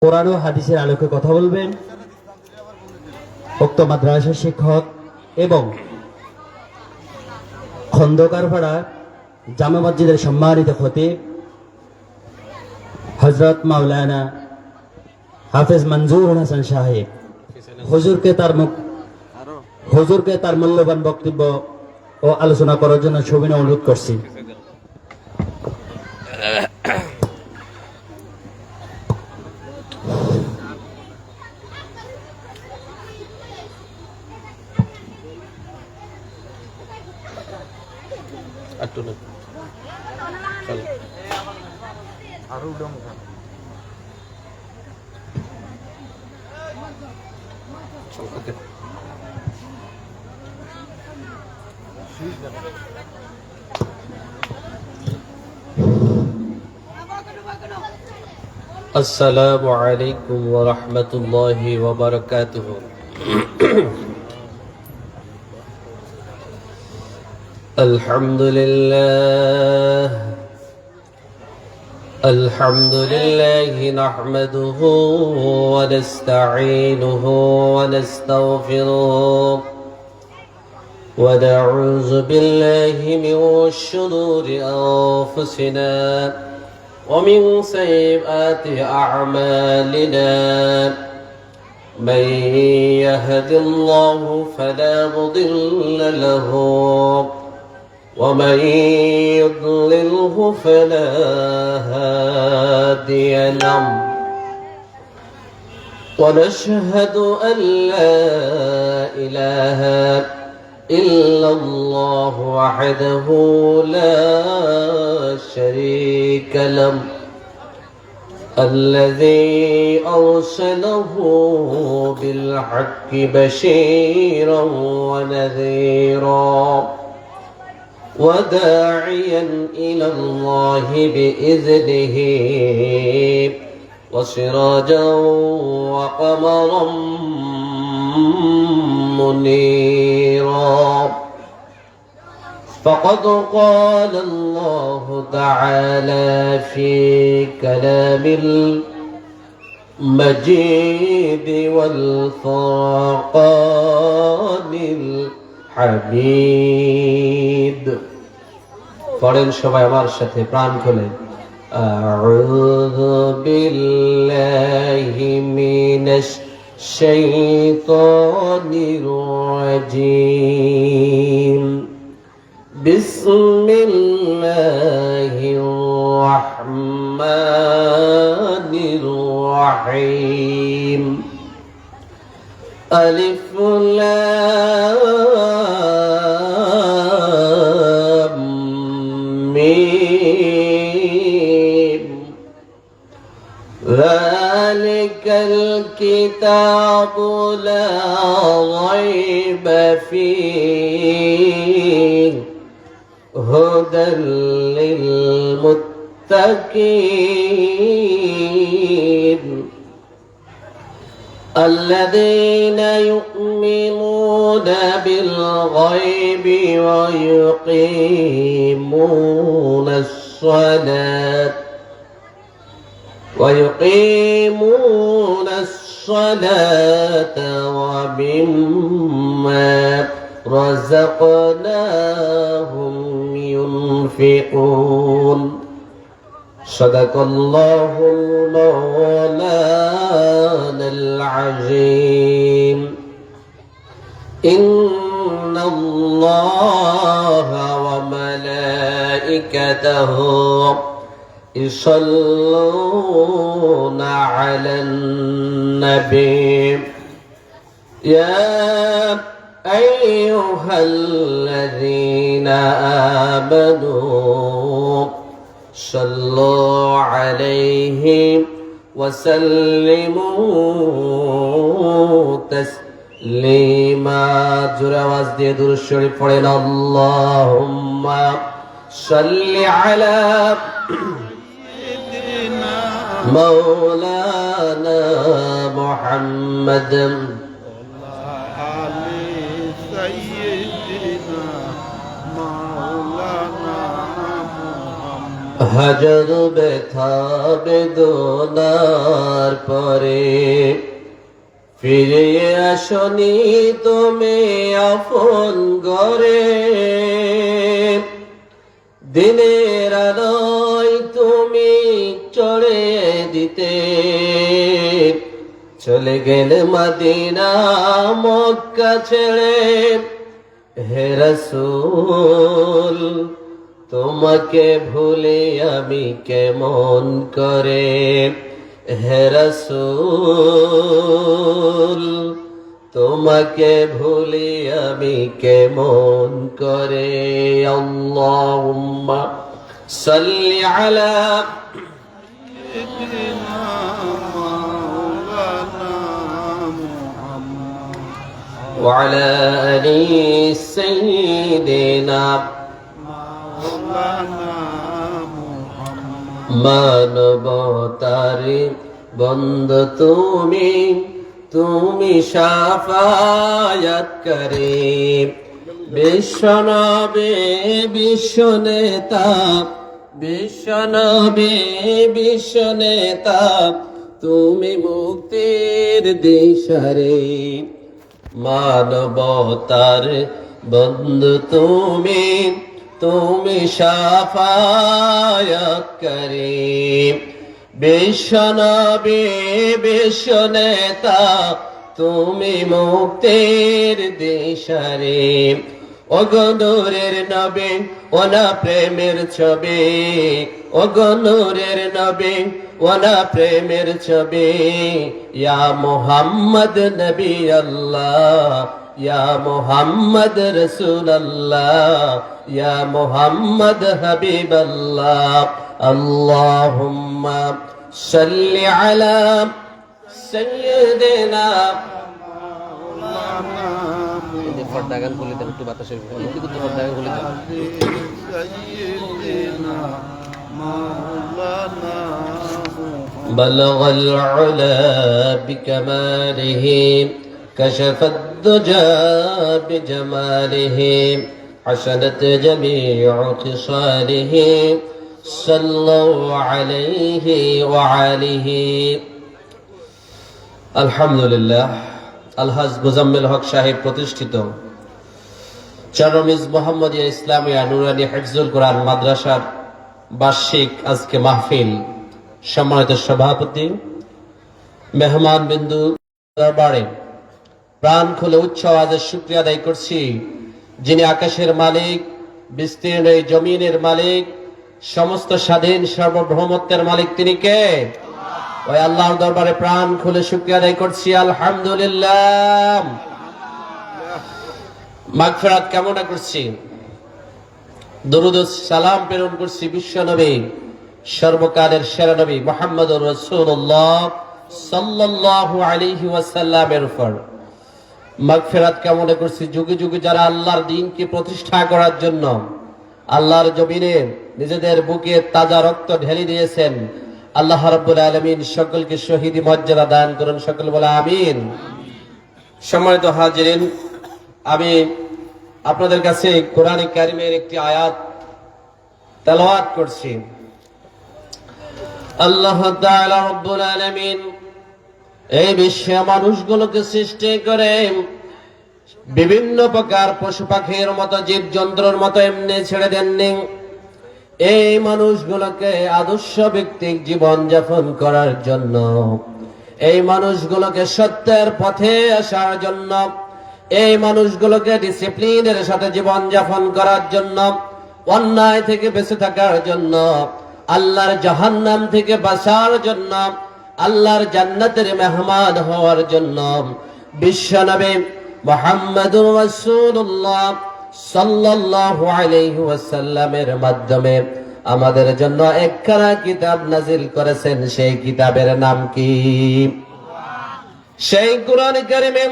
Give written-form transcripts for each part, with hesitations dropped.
কোরআন ও হাদিসের আলোকে কথা বলবেন উক্ত মাদ্রাসার শিক্ষক এবং খন্দকারপাড়া জামে মসজিদের সম্মানিত খতিব হযরত মাওলানা হাফেজ মঞ্জুর হাসান সাহেব। হুজুরকে তার মূল্যবান বক্তব্য ও আলোচনা করার জন্য সবিনয় অনুরোধ করছি। السلام عليكم ورحمة الله وبركاته. الحمد لله نحمده ونستعينه ونستغفره ونعوذ بالله من شرور أنفسنا ومن سيئات أعمالنا من يهد الله فلا مضل له ومن يضلله فلا هادي له ونشهد أن لا إله إلا الله وحده لا شريك له الذي أرسله بالحق بشيرا ونذيرا وداعيا إلى الله بإذنه وسراجا وقمرا منيرا فقد قال الله تعالى في كلام المجيد والفرقان الحميد পড়েন সবাই আমার সাথে প্রাণ খুলে আউযু বিল্লাহি মিনাশ শাইতানির রাজীম বিসমিল্লাহির রহমানির রহিম আলিফ লাম মিম যালিকাল কিতাবু লা রাইবা ফীহি هدى للمتقين الذين يؤمنون بالغيب ويقيمون الصلاة ومما رزقناهم ينفقون صدق الله المولانا العظيم إن الله وملائكته يصلون على النبي يا أيها الذين آمنوا صلوا عليه وسلموا تسليما জোরে আওয়াজ দিয়ে দুরূদ শরীফ পড়েন আল্লাহুম্মা সাল্লি আলা মাওলানা মুহাম্মাদ হাজার ব্যথা বেদনার পরে ফিরে আসনি তুমি আপন ঘরে, দিনের আলোয় তুমি চড়ে দিতে চলে গেলে মদিনা মক্কা ছেড়ে। হে রাসূল তোমাকে ভুলে আমি কেমন করে, হে রাসূল তোমাকে ভুলে আমি কেমন করে। আল্লাহুম্মা সাল্লি আলা وعلى آل سيدنا মানবতারে বন্ধু তুমি, তুমি শাফায়াত করে। বিশ্বনবী বিশ্বনেতা, বিশ্বনবী বিশ্বনেতা তুমি মুক্তির দিশারে। মানবতার বন্ধু তুমি, তুমি শাফায়াত করে। বিশ্বনবী বিশ্বনেতা তুমি মুক্তির দিশারে। ওগো নূরের নবী ওনা প্রেমের ছবি, ওগো নূরের নবী ওনা প্রেমের ছবি। ইয়া মুহাম্মদ নবী আল্লাহ, ইয়া মুহাম্মদ রাসূলুল্লাহ, ইয়া মুহাম্মদ হাবিবাল্লাহ। আল্লাহুম্মা সাল্লি আলা সাইয়্যিদিনা পর্দা গান খুলে দেন, একটু বাতাসে কিন্তু পর্দা গান খুলে দেন। بلغ العلا بكماله كشف الدجى بجماله حسنت جميع خصاله صلوا عليه وعليه। আলহামদুলিল্লাহ। আলহাজ মুজাম্মেল হক সাহেব প্রতিষ্ঠিত চারমিজ মোহাম্মদিয়া ইসলামিয়া নুরানি হিফজুল কোরআন মাদ্রাসার বার্ষিক আজকে মাহফিল, সম্মানিত সভাপতি, মেহমান বিন্দু দরবারে প্রাণ খুলে উচ্চ আওয়াজে শুকরিয়া আদায় করছি যিনি আকাশের মালিক, বিস্তীর্ণ এই জমিনের মালিক, সমস্ত স্বাধীন সার্বভৌমত্বের মালিক। তিনি কে? ওই আল্লাহর দরবারে প্রাণ খুলে শুকরিয়া আদায় করছি আলহামদুলিল্লাহ। মাগফিরাত কামনা করছি, দরুদ ও সালাম প্রেরণ করছি বিশ্ব নবী, সর্বকালের সেরা নবী মুহাম্মদুর রাসূলুল্লাহ সাল্লাল্লাহু আলাইহি ওয়াসাল্লামের উপর। মাগফিরাত কামনা করছি যুগে যুগে যারা আল্লাহর দ্বীনকে প্রতিষ্ঠা করার জন্য আল্লাহর জমিনে নিজেদের বুকে তাজা রক্ত ঢেলে দিয়েছেন। আল্লাহ রাব্বুল আলামিন সকলকে শহীদি মর্যাদা দান করুন, সকল বলে আমিন। সম্মানিত হাজিরিন, আমি আপনাদের কাছে কোরআন কারীমের একটি আয়াত তেলাওয়াত করছি। আল্লাহ তাআলা রব্বুল আলামিন এই বিশ্বে মানুষগুলোকে সৃষ্টি করে বিভিন্ন প্রকার পশু পাখির মতো, জীব জন্তুর মতো এমনি ছেড়ে দেননি। এই মানুষগুলোকে আদর্শ ব্যক্তিক জীবন যাপন করার জন্য, এই মানুষগুলোকে সত্যের পথে আসার জন্য, এই মানুষগুলোকে ডিসিপ্লিনের সাথে জীবন যাপন করার জন্য, অন্যায় থেকে বেঁচে থাকার জন্য, আল্লাহর জাহান্নাম থেকে বাঁচার জন্য, আল্লাহর জান্নাতের মেহমান হওয়ার জন্য বিশ্বনবী মুহাম্মদুর রাসূলুল্লাহ সাল্লাল্লাহু আলাইহি ওয়াসাল্লামের মাধ্যমে আমাদের জন্য একখানা কিতাব নাজিল করেছেন। সেই কিতাবের নাম কি? সেই কোরআন কারীমে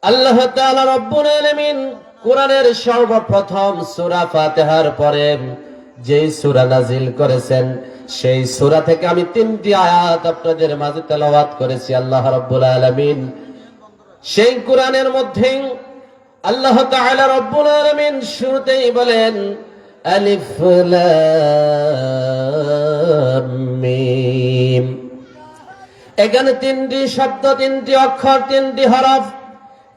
আল্লাহ তাআলা রব্বুল আলামিন কোরআনের সর্বপ্রথম সূরা ফাতিহার পরে যে সূরা নাজিল করেছেন, সেই সূরা থেকে আমি 3টি আয়াত আপনাদের মাঝে তেলাওয়াত করেছি। আল্লাহ রাব্বুল আলামিন সেই কোরআনের মধ্যে আল্লাহ তাআলা রব্বুল আলামিন শুরুতেই বলেন, আলিফ লাম মিম। এখানে তিনটি শব্দ, তিনটি অক্ষর, তিনটি হরফ।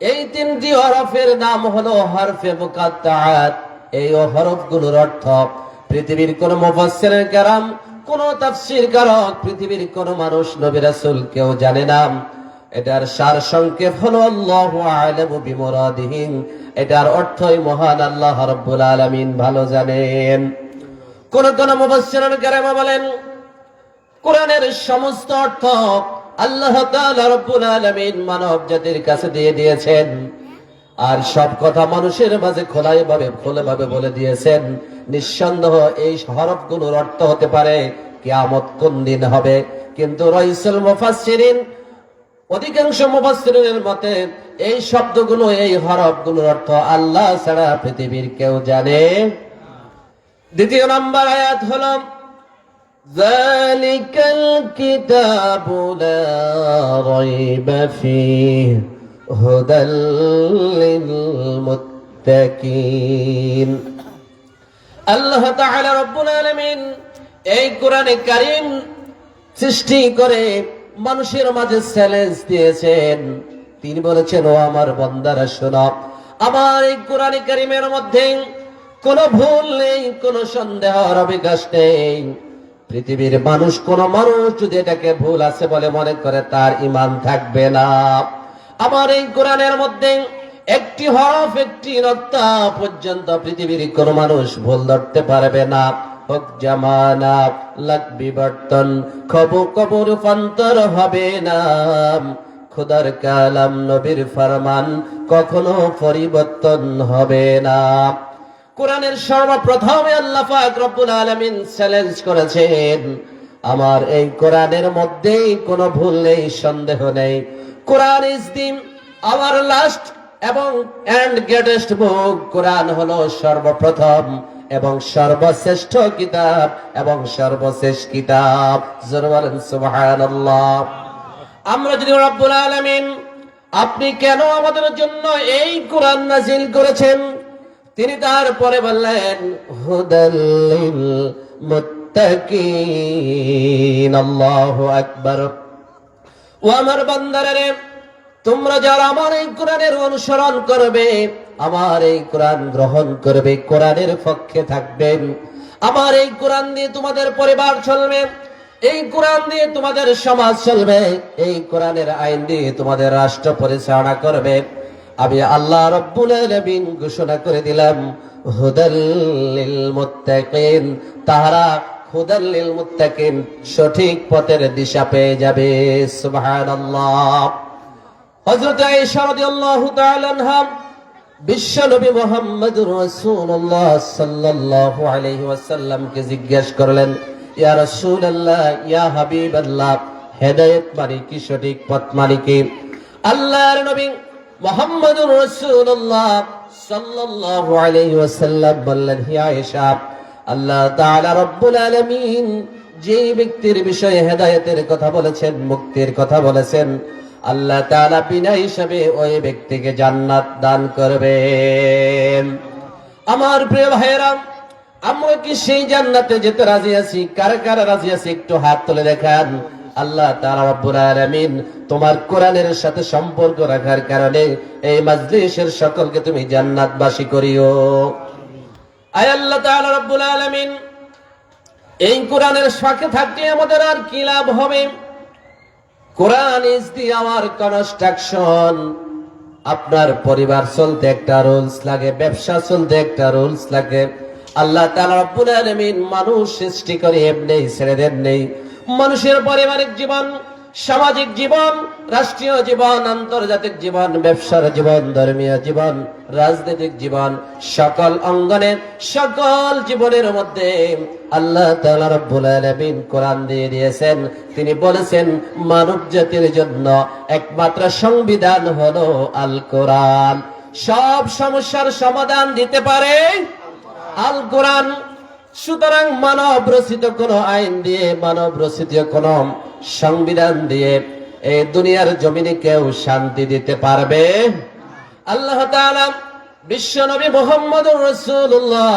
এই তিনটি হরফের নাম হলো হরফে মুকাত্তাআত। এই হরফগুলোর অর্থ পৃথিবীর কোন মুফাসসিরিন কেরাম, কোন তাফসীর কারক, পৃথিবীর কোন মানুষ, নবী রাসূল কেউ জানে না। এটার সার সংক্ষেপ হলো আল্লাহু আ'লামু বিমুরাদিহি। এটার অর্থই মহান আল্লাহ রাব্বুল আলামিন ভালো জানেন। কোন কোন মুফাসসিরিন কেরাম বলেন কোরআনের সমস্ত অর্থ আল্লাহ তাআলা রাব্বুল আলামিন মানব জাতির কাছে দিয়ে দিয়েছেন, আর সব কথা মানুষের মাঝে খোলাভাবে বলে দিয়েছেন। নিঃসন্দেহ এই হরফগুলোর অর্থ হতে পারে কিয়ামত কোন দিন হবে, কিন্তু রাইসুল মুফাসসিরিন, অধিকাংশ মুফাসসিরিনের মতে এই শব্দগুলো, এই হরফগুলোর অর্থ আল্লাহ ছাড়া পৃথিবীর কেউ জানে। দ্বিতীয় নম্বর আয়াত হলো যালিকাল কিতাবু লা রাইবা ফীহি হুদাল লিল মুত্তাকিন। আল্লাহ তাআলা রব্বুল আলামিন এই কোরআনে কারীম সৃষ্টি করে মানুষের মাঝে চ্যালেঞ্জ দিয়েছেন। তিনি বলেছেন, ও আমার বান্দারা শোনো, আমার এই কোরআনে কারীমের মধ্যে কোনো ভুল নেই, কোনো সন্দেহের অবকাশ নেই। পৃথিবীর কোন মানুষ যদি এটাকে ভুল আছে বলে মনে করে, তার ঈমান থাকবে না। আমার এই কোরআনের মধ্যে একটি হরফ, একটি নক্তা পর্যন্ত পৃথিবীর কোন মানুষ ভুল ধরতে পারবে না। হোক জামানা, লাগ বিবর্তন, কবু রূপান্তর হবে না। খোদার কালাম, নবীর ফরমান কখনো পরিবর্তন হবে না। কোরআনের সর্বপ্রথমে আল্লাহ পাক রব্বুল আলামিন চ্যালেঞ্জ করেছেন, আমার এই কোরআনের মধ্যেই কোনো ভুল নেই, সন্দেহ নেই। Quran is the our last এবং এন্ড গ্রেটেস্ট বুক। কোরআন হলো সর্বপ্রথম এবং সর্বশ্রেষ্ঠ কিতাব এবং সর্বশেষ কিতাব। জোরে বলেন সুবহানাল্লাহ। আমরা যদি রব্বুল আলামিন, আপনি কেন আমাদের জন্য এই কোরআন নাযিল করেছেন, তিনি তারপরে বললেন হুদাল লিল মুত্তাকিন। আল্লাহু আকবার। ও আমার বান্দারা, তোমরা যারা আমার এই কোরআনের অনুসরণ করবে, আমার এই কোরআন গ্রহণ করবে, কোরআনের পক্ষে থাকবেন, আমার এই কোরআন দিয়ে তোমাদের পরিবার চলবে, এই কোরআন দিয়ে তোমাদের সমাজ চলবে, এই কোরআনের আইন দিয়ে তোমাদের রাষ্ট্র পরিচালনা করবে, আমি আল্লাহ রাব্বুল আলামিন ঘোষণা করে দিলাম হুদাল লিল মুত্তাকিন। তাহারা হুদাল লিল মুত্তাকিন, সঠিক পথের দিশা পেয়ে যাবে। সুবহানাল্লাহ। হযরত আয়েশা রাদিয়াল্লাহু তাআলা আনহা বিশ্ব নবী মুহাম্মদুর রাসূলুল্লাহ সাল্লাল্লাহু আলাইহি ওয়াসাল্লামকে জিজ্ঞাসা করলেন, ইয়া রাসূলুল্লাহ, ইয়া হাবিবাল্লাহ, হেদায়েত মানে কি, সঠিক পথ মানে কি? আল্লাহর নবী মুহাম্মদুর রাসূলুল্লাহ সাল্লাল্লাহু আলাইহি ওয়াসাল্লাম বললেন, হে আয়েশা, আল্লাহ তাআলা রব্বুল আলামিন যে ব্যক্তির বিষয়ে হেদায়েতের কথা বলেছেন, মুক্তির কথা বলেছেন, আল্লাহ তাআলা বিনা হিসাবে ওই ব্যক্তিকে জান্নাত দান করবেন। আমার প্রিয় ভাইয়েরা, আমরা কি সেই জান্নাতে যেতে রাজি আছি? কারা কারা রাজি আছি একটু হাত তুলে দেখান। আল্লাহ তাআলা রব্বুল আলামিন তোমার কোরআনের সাথে সম্পর্ক রাখার কারণে এই মাজলিসের সকলকে তুমি জান্নাতবাসী করিও। আয় আল্লাহ তাআলা রব্বুল আলামিন, এই কোরআনের সাথে থাকতে আমাদের আর কি লাভ হবে? Quran is the hour construction. আপনার পরিবার চলতে একটা রুলস লাগে, ব্যবসা চলতে একটা রুলস লাগে। আল্লাহ তাআলা রব্বুল আলামিন মানুষ সৃষ্টি করে এমনি ছেড়ে দেন নেই। মানুষের পারিবারিক জীবন, সামাজিক জীবন, রাষ্ট্রীয় জীবন, আন্তর্জাতিক জীবন, ব্যবসার জীবন, ধর্মীয় জীবন, রাজনৈতিক জীবন, সকল অঙ্গনে, সকল জীবনের মধ্যে আল্লাহ তাআলা রব্বুল আলামিন কোরআন দিয়ে দিয়েছেন। তিনি বলেছেন মানব জাতির জন্য একমাত্র সংবিধান হলো আল কোরআন। সব সমস্যার সমাধান দিতে পারে আল কোরআন। সুতরাং মানব রচিত কোন আইন দিয়ে, মানব রচিত কোন সংবিধান দিয়ে এই দুনিয়ার জমিনে কেউ শান্তি দিতে পারবে? আল্লাহ তাআলা বিশ্ব নবী মুহাম্মদুর রাসূলুল্লাহ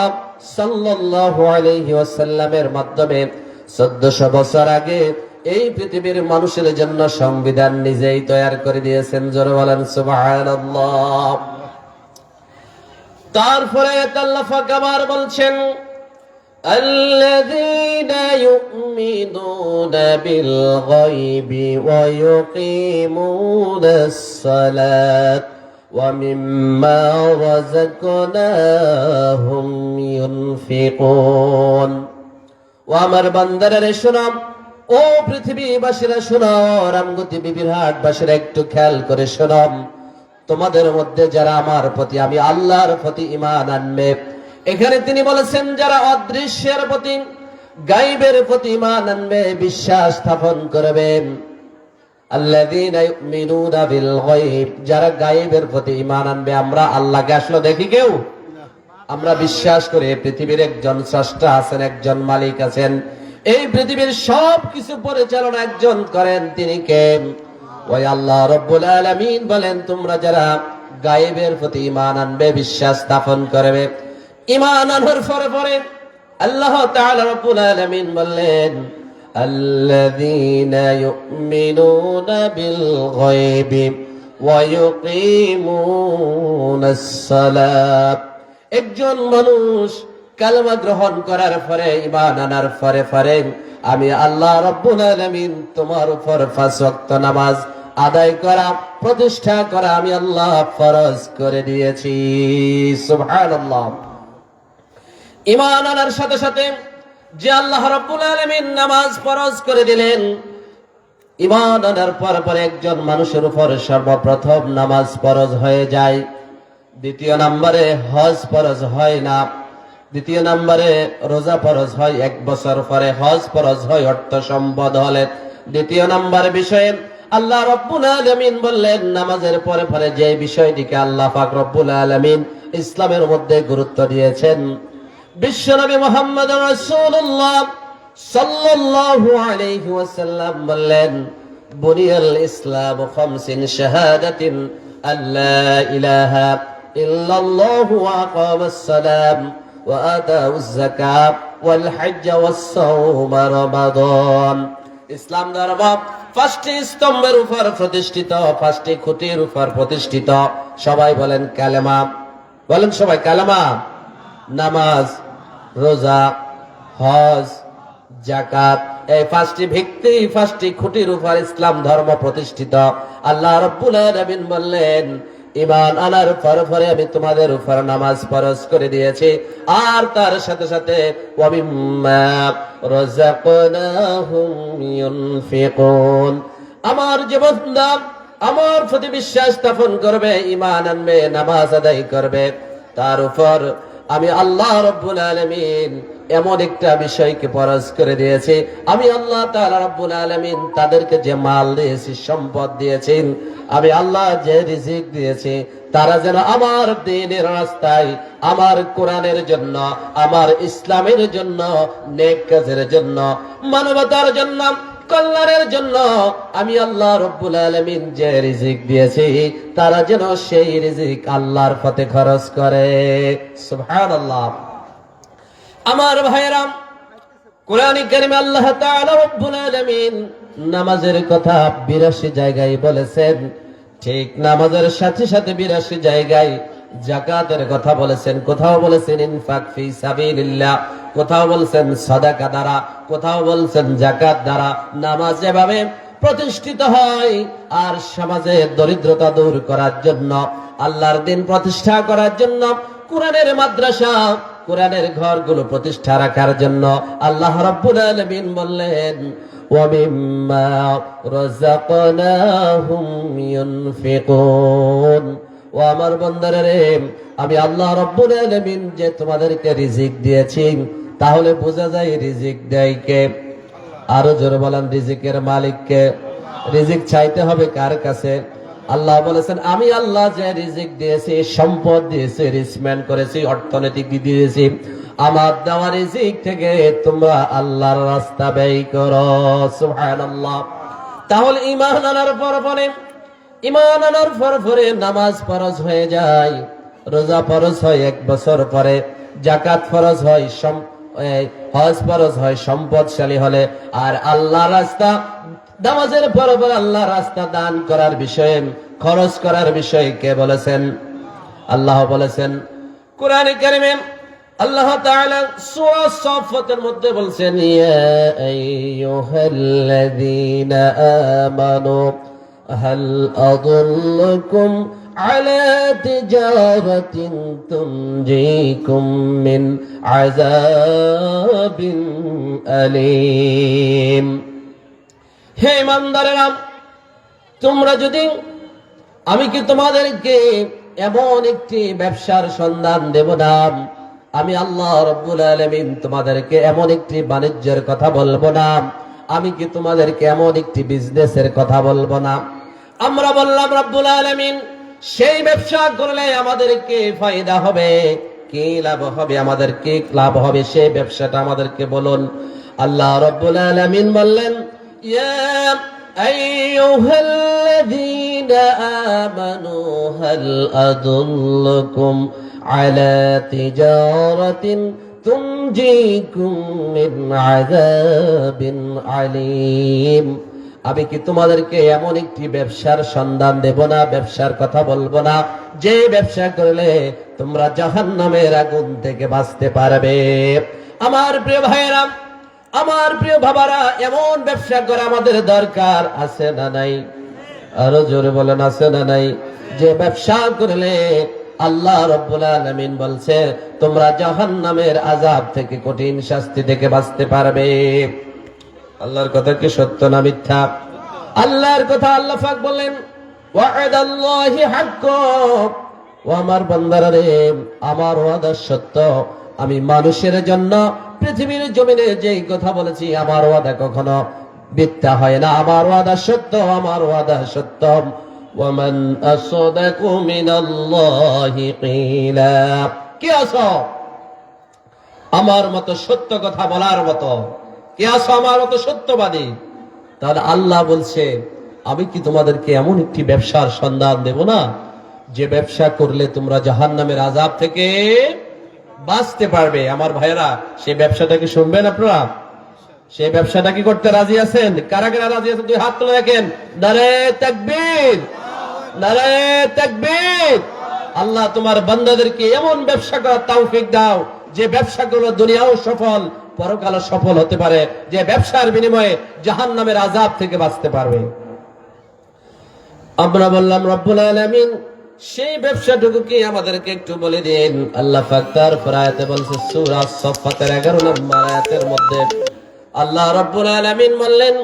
সাল্লাল্লাহু আলাইহি ওয়াসাল্লামের মাধ্যমে 1400 বছর আগে এই পৃথিবীর মানুষের জন্য সংবিধান নিজেই তৈরি করে দিয়েছেন। জোরে বলেন সুবহানাল্লাহ। তারপরে আল্লাহ পাক আবার বলছেন, আল্লাযীনা ইউমিনুনা বিল গায়বি ওয়া ইউকিমুনাস সালাত ওয়া মিম্মা রাযাকনাহুম ইউনফিকুন। ও আমার বান্দারা শোনো, ও পৃথিবীবাসীরা শোনো, রামগতি বিবির হাটবাসীরা একটু খেয়াল করে শোনো। তোমাদের মধ্যে যারা আমার প্রতি, আমি আল্লাহর প্রতি ঈমান আনবে, এখানে তিনি বলেছেন যারা অদৃশ্যের প্রতি, গায়বের প্রতি ঈমান আনবে, বিশ্বাস স্থাপন করবেন। আল্লাযীনা ইউমিনুনা বিল গায়ব, যারা গায়বের প্রতি ঈমান আনবে। আমরা আল্লাহকে আসলে দেখি কেউ? আমরা বিশ্বাস করি পৃথিবীর একজন স্রষ্টা আছেন, একজন মালিক আছেন, এই পৃথিবীর সব কিছু পরিচালনা একজন করেন। তিনি কে? ওই আল্লাহ রব্বুল আলামিন বলেন, তোমরা যারা গায়েবের প্রতি ঈমান আনবে, বিশ্বাস স্থাপন করবে, ঈমান আনার পরে পরে আল্লাহ তাআলা রব্বুল আলামিন বললেন, আল্লাযীনা ইউমিনুনা বিল গায়বি ওয়া ইউকিমুনাস সালাত। একজন মানুষ কালেমা গ্রহণ করার পরে, ঈমান আনার পরে পরে আমি আল্লাহ রব্বুল আলামিন তোমার উপর 5 ওয়াক্ত নামাজ আদায় করা, প্রতিষ্ঠা করা আমি আল্লাহ ফরজ করে দিয়েছি। সুবহানাল্লাহ। ঈমান আনার সাথে সাথে যে আল্লাহ রব্বুল আলামিন নামাজ ফরজ করে দিলেন, ঈমান আনার পরে একজন মানুষের উপর সর্বপ্রথম নামাজ ফরজ হয়ে যায়। দ্বিতীয় নম্বরে হজ ফরজ হয় না। দ্বিতীয় নম্বরে রোজা ফরজ হয় 1 বছর পরে, হজ ফরজ হয় অর্থ সম্পদ হলে। দ্বিতীয় নম্বর বিষয়ে আল্লাহ রব্বুল আলামিন বললেন, নামাজের পরে পরে যে বিষয়টিকে আল্লাহ পাক রব্বুল আলামিন ইসলামের মধ্যে গুরুত্ব দিয়েছেন, বিশ্বনবী মুহাম্মদ রাসূলুল্লাহ সাল্লাল্লাহু আলাইহি ওয়াসাল্লাম বললেন, বুনিয়াল ইসলামু খামসিন শাহাদাতিন আল্লা ইলাহা ইল্লাল্লাহু ওয়া আকামাস সালাম ওয়া আতাউজ যাকাত ওয়াল হজ্জ ওয়াস সাওম রমাদান। ইসলাম ধর্ম 5টি স্তম্ভের উপর প্রতিষ্ঠিত, 5টি খুঁটির উপর প্রতিষ্ঠিত। সবাই বলেন কালেমা। বলেন সবাই কালেমা। নামাজ, রোজা, হজ, যাকাত, এই 5টি ভিত্তি, 5টি খুঁটির উপর ইসলাম ধর্ম প্রতিষ্ঠিত। আল্লাহ রাব্বুল আলামিন বললেন, ঈমান আনার পরে পরে আমি তোমাদের উপর নামাজ ফরজ করে দিয়েছি, আর তার সাথে সাথে ওয়া মিম্মা রাযাকনাহুম ইউনফিকুন। আমার যে বান্দা আমার প্রতি বিশ্বাস স্থাপন করবে, ঈমান আনবে, নামাজ আদায় করবে, তার উপর আমি আল্লাহ রাব্বুল আলামিন এমন একটা বিষয়কে ফরজ করে দিয়েছি। আমি আল্লাহ তাআলা রাব্বুল আলামিন তাদেরকে যে মাল দিয়েছি, সম্পদ দিয়েছি, আমি আল্লাহ যে রিজিক দিয়েছি, তারা যেন আমার দ্বীনের রাস্তায়, আমার কোরআনের জন্য, আমার ইসলামের জন্য, নেক কাজের জন্য, মানবতার জন্য, কল্যাণের জন্য আমি আল্লাহ রব্বুল আলামিন যে রিজিক দিয়েছি, তারা যেন সেই রিজিক আল্লাহর পথে খরচ করে। সুবহানাল্লাহ। আমার ভাইরা, কোরআনে কারিমে আল্লাহ তাআলা রব্বুল আলামিন নামাজের কথা 82 জায়গায় বলেছেন। ঠিক নামাজের সাথে সাথে 82 জায়গায় যাকাতের কথা বলেছেন। কোথাও বলেছেন ইনফাক ফি সাবিলিল্লাহ, কোথাও বলছেন সাদাকা দ্বারা, কোথাও বলছেন যাকাত দ্বারা নামাজ যেভাবে প্রতিষ্ঠিত হয়, আর সমাজে দরিদ্রতা দূর করার জন্য, আল্লাহর দ্বীন প্রতিষ্ঠা করার জন্য, কোরআনের মাদ্রাসা, কোরআনের ঘরগুলো প্রতিষ্ঠা রাখার জন্য আল্লাহ রাব্বুল আলামিন বললেন, ওয়া মিম্মা রাযাকনাহুম ইউনফিকুন। ও আমার বান্দারা রে, আমি আল্লাহ রাব্বুল আলামিন যে তোমাদেরকে রিজিক দিয়েছি, তাহলে বোঝা যায় রিজিক দেয় কে? আরো জোরে বলেন, রিজিকের মালিক কে? রিজিক চাইতে হবে কার কাছে? আল্লাহ বলেছেন, আমি আল্লাহ যে রিজিক দিয়েছি, সম্পদ দিয়েছি, রিচমেন্ট করেছি, অর্থনৈতিক দিয়েছি, আমার দেওয়া রিজিক থেকে তোমরা আল্লাহর রাস্তা ব্যয় করো। সুবহানাল্লাহ। তাহলে ঈমান আনার পরে, ঈমান আনার পরে নামাজ ফরজ হয়ে যায়, রোজা ফরজ হয় 1 বছর পরে, যাকাত ফরজ হয়, হজ ফরজ হয় সম্পদশালী হলে। আর আল্লাহ রাস্তা, নামাজের পর আল্লাহ রাস্তা দান করার বিষয়ে, খরচ করার বিষয়ে কে বলেছেন? আল্লাহ বলেছেন কোরআনে কারিমে। আল্লাহ তাআলা সূরা সাফফাতের মধ্যে বলছেন, ইয়া আইয়ুহাল্লাযীনা আমানু হাল আদুল্লুকুম আলা তিজারাতিন তুনজিকুম মিন আযাবিন আলীম। হে ইমানদারেরা, তোমরা যদি, আমি কি তোমাদেরকে এমন একটি ব্যবসার সন্ধান দেব না? আমি আল্লাহ রাব্বুল আলামিন তোমাদেরকে এমন একটি বাণিজ্যের কথা বলবো না? আমি কি তোমাদেরকে এমন একটি বিজনেসের কথা বলবো না? আমরা বললাম রাব্বুল আলামিন সেই ব্যবসা করলে আমাদেরকে ফায়দা হবে, কি লাভ হবে, আমাদেরকে লাভ হবে, সেই ব্যবসাটা আমাদেরকে বলুন। আল্লাহ রাব্বুল আলামিন বললেন, ইয়া আইয়ুহাল্লাযীনা আমানু হাল আদুল্লুকুম আলা তিজারাতিন তুনজিকুম মিন আযাবিন আলীম। আমি কি তোমাদেরকে এমন একটি ব্যবসার সন্ধান দেব না, ব্যবসার কথা বলবো না, যে ব্যবসা করলে তোমরা জাহান্নামের আগুন থেকে বাঁচতে পারবে? আমার প্রিয় ভাইয়েরা, আমার প্রিয় বাবারা, এমন ব্যবসা করা আমাদের দরকার আছে না নাই? আরো জোরে বলেন, আছে না নাই? যে ব্যবসা করলে আল্লাহ রাব্বুল আলামিন বলছে তোমরা জাহান্নামের আযাব থেকে, কঠিন শাস্তি থেকে বাঁচতে পারবে। আল্লাহর কথা কি সত্য না মিথ্যা? আল্লাহর কথা। আল্লাহ পাক বলেন, ওয়া'দাল্লাহি হাক্কুন, ও আমার বান্দারা রে, আমার ওয়াদা সত্য। আমি মানুষের জন্য পৃথিবীর জমিনে যেই কথা বলেছি, আমার ওয়াদা কখনো মিথ্যা হয় না। আমার ওয়াদা সত্য, আমার ওয়াদা সত্য। ওয়ামান আসদাকু মিনাল্লাহি কিলা। কে আছো আমার মতো সত্য কথা বলার মতো? কে আছো আমার মতো সত্যবাদী? তাহলে আল্লাহ বলছে, আমি কি তোমাদেরকে এমন একটি ব্যবসার সন্ধান দেব না, যে ব্যবসা করলে তোমরা জাহান্নামের আযাব থেকে বাঁচতে পারবে? আমার ভাইয়েরা, সেই ব্যবসাটা কি শুনবেন আপনারা? সেই ব্যবসাটা কি করতে রাজি আছেন? কারা কারা রাজি আছেন? দুই হাত তুলে দেখেন। নারে তাকবীর, নারে তাকবীর। আল্লাহ তোমার বান্দাদেরকে এমন ব্যবসা করার তৌফিক দাও, যে ব্যবসা করলে দুনিয়াও সফল, পরকালও সফল হতে পারে, যে ব্যবসার বিনিময়ে জাহান্নামের আযাব থেকে বাঁচতে পারবে। আমরা বললাম রব্বুল আলামিন সেই ব্যবসাটুকু কি আমাদেরকে একটু বলে দিন। আল্লাহ পাক তার আয়াতে বলছে, সূরা সাফফাতের 11 নম্বর আয়াতের মধ্যে আল্লাহ রাব্বুল আলামিন বললেন,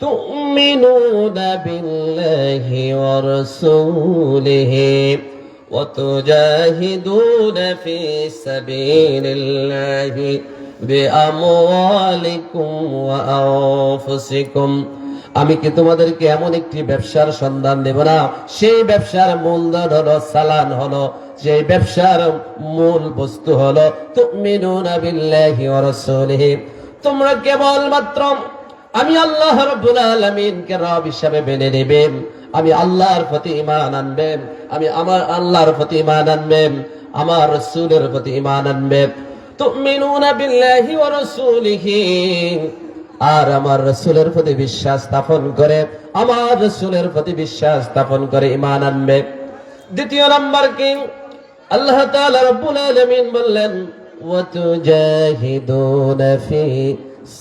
তুমিনুনা বিল্লাহি ওয়া রাসূলিহি ওয়া তুজাহিদুনা ফি সাবিলিল্লাহি বিআমওয়ালিকুম ওয়া আনফুসিকুম। আমি কি তোমাদেরকে এমন একটি ব্যবসার সন্ধান দেব না, সেই ব্যবসার মূলধন হলো, সালান হলো, সেই ব্যবসার মূল বস্তু হলো তুমিনুনা বিল্লাহি ওয়া রাসূলিহি। তোমরা কেবল মাত্র আমি আল্লাহ রাব্বুল আলামিনকে রব হিসাবে মেনে নেবে, আমি আল্লাহর প্রতি ঈমান আনবে, আমি আমার আল্লাহর প্রতি ঈমান আনবে, আমার রাসূলের প্রতি ঈমান আনবে। তুমিনুনা বিল্লাহি ওয়া রাসূলিহি, আর আমার রাসূলের প্রতি বিশ্বাস স্থাপন করে, আমার রাসূলের প্রতি বিশ্বাস স্থাপন করে ঈমান আনবে। দ্বিতীয় নাম্বার কি? আল্লাহ তাআলা রাব্বুল আলামিন বললেন, ওয়া তুজাহিদুনা ফি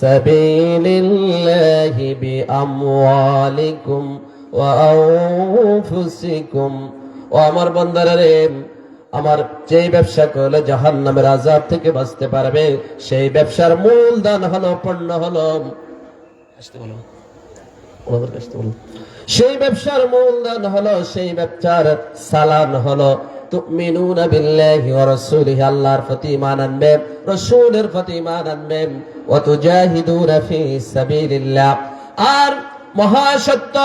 সাবিলিল্লাহি বিআমওয়ালিকুম ওয়া আনফুসিকুম। ও আমার বান্দারা রে, আমার যেই ব্যবসা করলে জাহান্নামের আযাব থেকে বাঁচতে পারবে, সেই ব্যবসার মূলধন হলো, পণ্য হলো, সেই ব্যবসার মূলধন হলো, সেই ব্যবসার সালান হলো তুমিনুনা বিল্লাহি ওয়া রাসূলিহি, আল্লাহর প্রতি ঈমান আনবে, রাসূলের প্রতি ঈমান আনবে, ওয়া তুজাহিদুনা ফি সাবিলিল্লাহ, আর মহাসত্য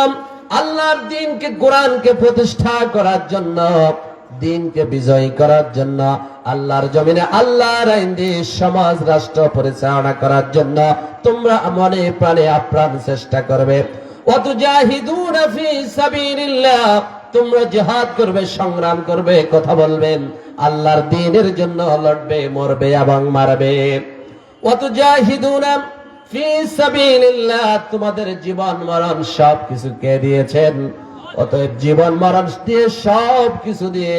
আল্লাহর দ্বীনকে, কোরআনকে প্রতিষ্ঠা করার জন্য, দ্বীনকে বিজয়ী করার জন্য, আল্লাহর জমিনে আল্লাহর আইন দিয়ে সমাজ রাষ্ট্র পরিচালনা করার জন্য তোমরা মনে প্রাণে আপ্রাণ চেষ্টা করবে। ওয়া তুজাহিদুনা ফি সাবিলিল্লাহ, তোমরা জিহাদ করবে, সংগ্রাম করবে, কথা বলবেন, আল্লাহর দ্বীনের জন্য লড়বে, মরবে এবং মারবে। ওয়াতুজাহিদুনা ফি সাবিলিল্লাহ, তোমাদের জীবন মরণ সবকিছু কে দিয়েছেন? অতএব জীবন মরণ দিয়ে সবকিছু দিয়ে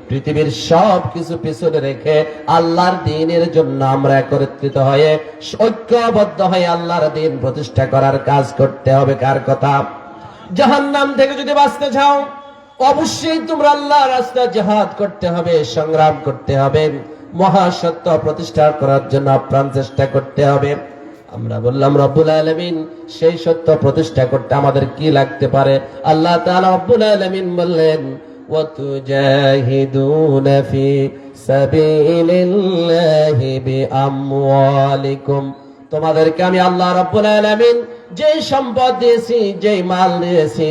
পৃথিবীর সবকিছু পিছনে রেখে আল্লাহর দ্বীনের জন্য আমরা একত্রিত হয়ে ঐক্যবদ্ধ হয়ে আল্লাহর দ্বীন প্রতিষ্ঠা করার কাজ করতে হবে। কার কথা? জাহান্নাম থেকে যদি বাঁচতে চাও অবশ্যই তোমরা আল্লাহর রাস্তায় জিহাদ করতে হবে, সংগ্রাম করতে হবে, মহাসত্য প্রতিষ্ঠা করার জন্য আপ্রাণ চেষ্টা করতে হবে। আমরা বললাম রব্বুল আলামিন সেই সত্য প্রতিষ্ঠা করতে আমাদের কি লাগতে পারে? আল্লাহ তাআলা রব্বুল আলামিন বললেন ওয়াতুজাহিদুনা ফি সাবিলিল্লাহি বিআমওয়ালিকুম, তোমাদেরকে আমি আল্লাহ রব্বুল আলামিন যেই সম্পদ দিয়েছি, যেই মাল দিয়েছি,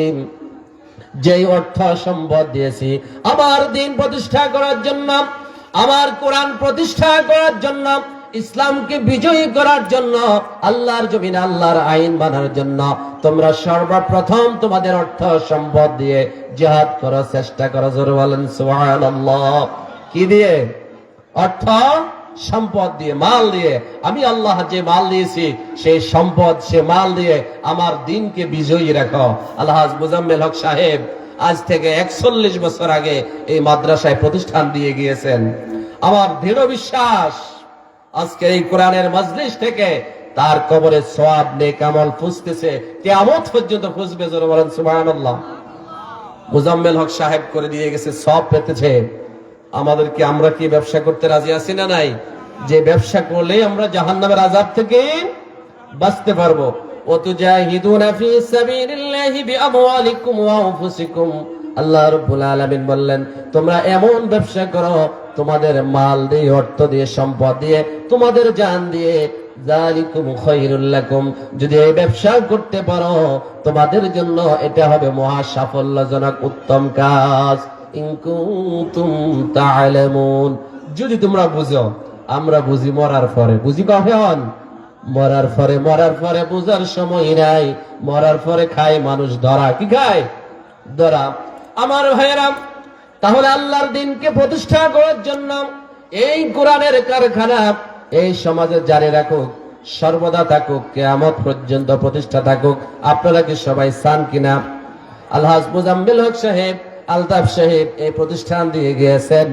যেই অর্থ সম্পদ দিয়েছি আমার দ্বীন প্রতিষ্ঠা করার জন্য, আমার কোরআন প্রতিষ্ঠা করার জন্য, ইসলামকে বিজয়ী করার জন্য, আল্লাহর জমিনে আল্লাহর আইন মানার জন্য তোমরা সর্বপ্রথম তোমাদের অর্থ সম্পদ দিয়ে জিহাদ করো, চেষ্টা করো। জোরে বলেন সুবহানাল্লাহ। কি দিয়ে? অর্থ সম্পদ দিয়ে, মাল দিয়ে। আমি আল্লাহ যে মাল দিয়েছি সেই সম্পদ, সে মাল দিয়ে আমার দ্বীনকে বিজয়ী রাখো। আলহাজ মুজাম্মেল হক সাহেব আজ থেকে 41 বছর আগে এই মাদ্রাসায় প্রতিষ্ঠান দিয়ে গিয়েছেন। আমার দৃঢ় বিশ্বাস আজকে এই কোরআনের মজলিস থেকে তার কবরে সওয়াব নেক আমল ফুসতেছে, কিয়ামত পর্যন্ত ফুসবে। জোরে বলেন সুবহানাল্লাহ। মুজাম্মেল হক সাহেব করে দিয়ে গেছে, সওয়াব পেতেছে। আমাদেরকে, আমরা কি ব্যবসা করতে রাজি আছি না নাই? যে ব্যবসা করলে আমরা জাহান্নামের আযাব থেকে বাঁচতে পারবো। ওয়াতুজাহিদুনা ফি সাবিলিল্লাহি বিআমওয়ালিকুম ওয়া আনফুসিকুম, আল্লাহ রাব্বুল আলামিন বললেন তোমরা এমন ব্যবসা করো তোমাদের মাল দিয়ে, অর্থ দিয়ে, সম্পদ দিয়ে, তোমাদের জান দিয়ে। যালিকুম খায়রুল লাকুম, যদি এই ব্যবসা করতে পারো তোমাদের জন্য এটা হবে মহা সাফল্যজনক উত্তম কাজ। ইন কুনতুম তা'লামুন, যদি তোমরা বুঝো। আমরা বুঝি মরার পরে, বুঝি কখন? মরার পরে। মরার পরে বুঝার সময় নাই। মরার পরে খায় মানুষ ধরা। কি খায়? ধরা। আমার ভাইয়েরা, তাহলে আল্লাহর দ্বীনকে প্রতিষ্ঠা করার জন্য এই কোরআনের কারখানা এই সমাজে জারি রাখুক, সর্বদা থাকুক, কিয়ামত পর্যন্ত প্রতিষ্ঠা থাকুক। আপনারা কি সবাই চান কিনা? আলহাজ মুজাম্মেল হক সাহেব, আলতাফ সাহেব এই প্রতিষ্ঠান দিয়ে গিয়েছেন।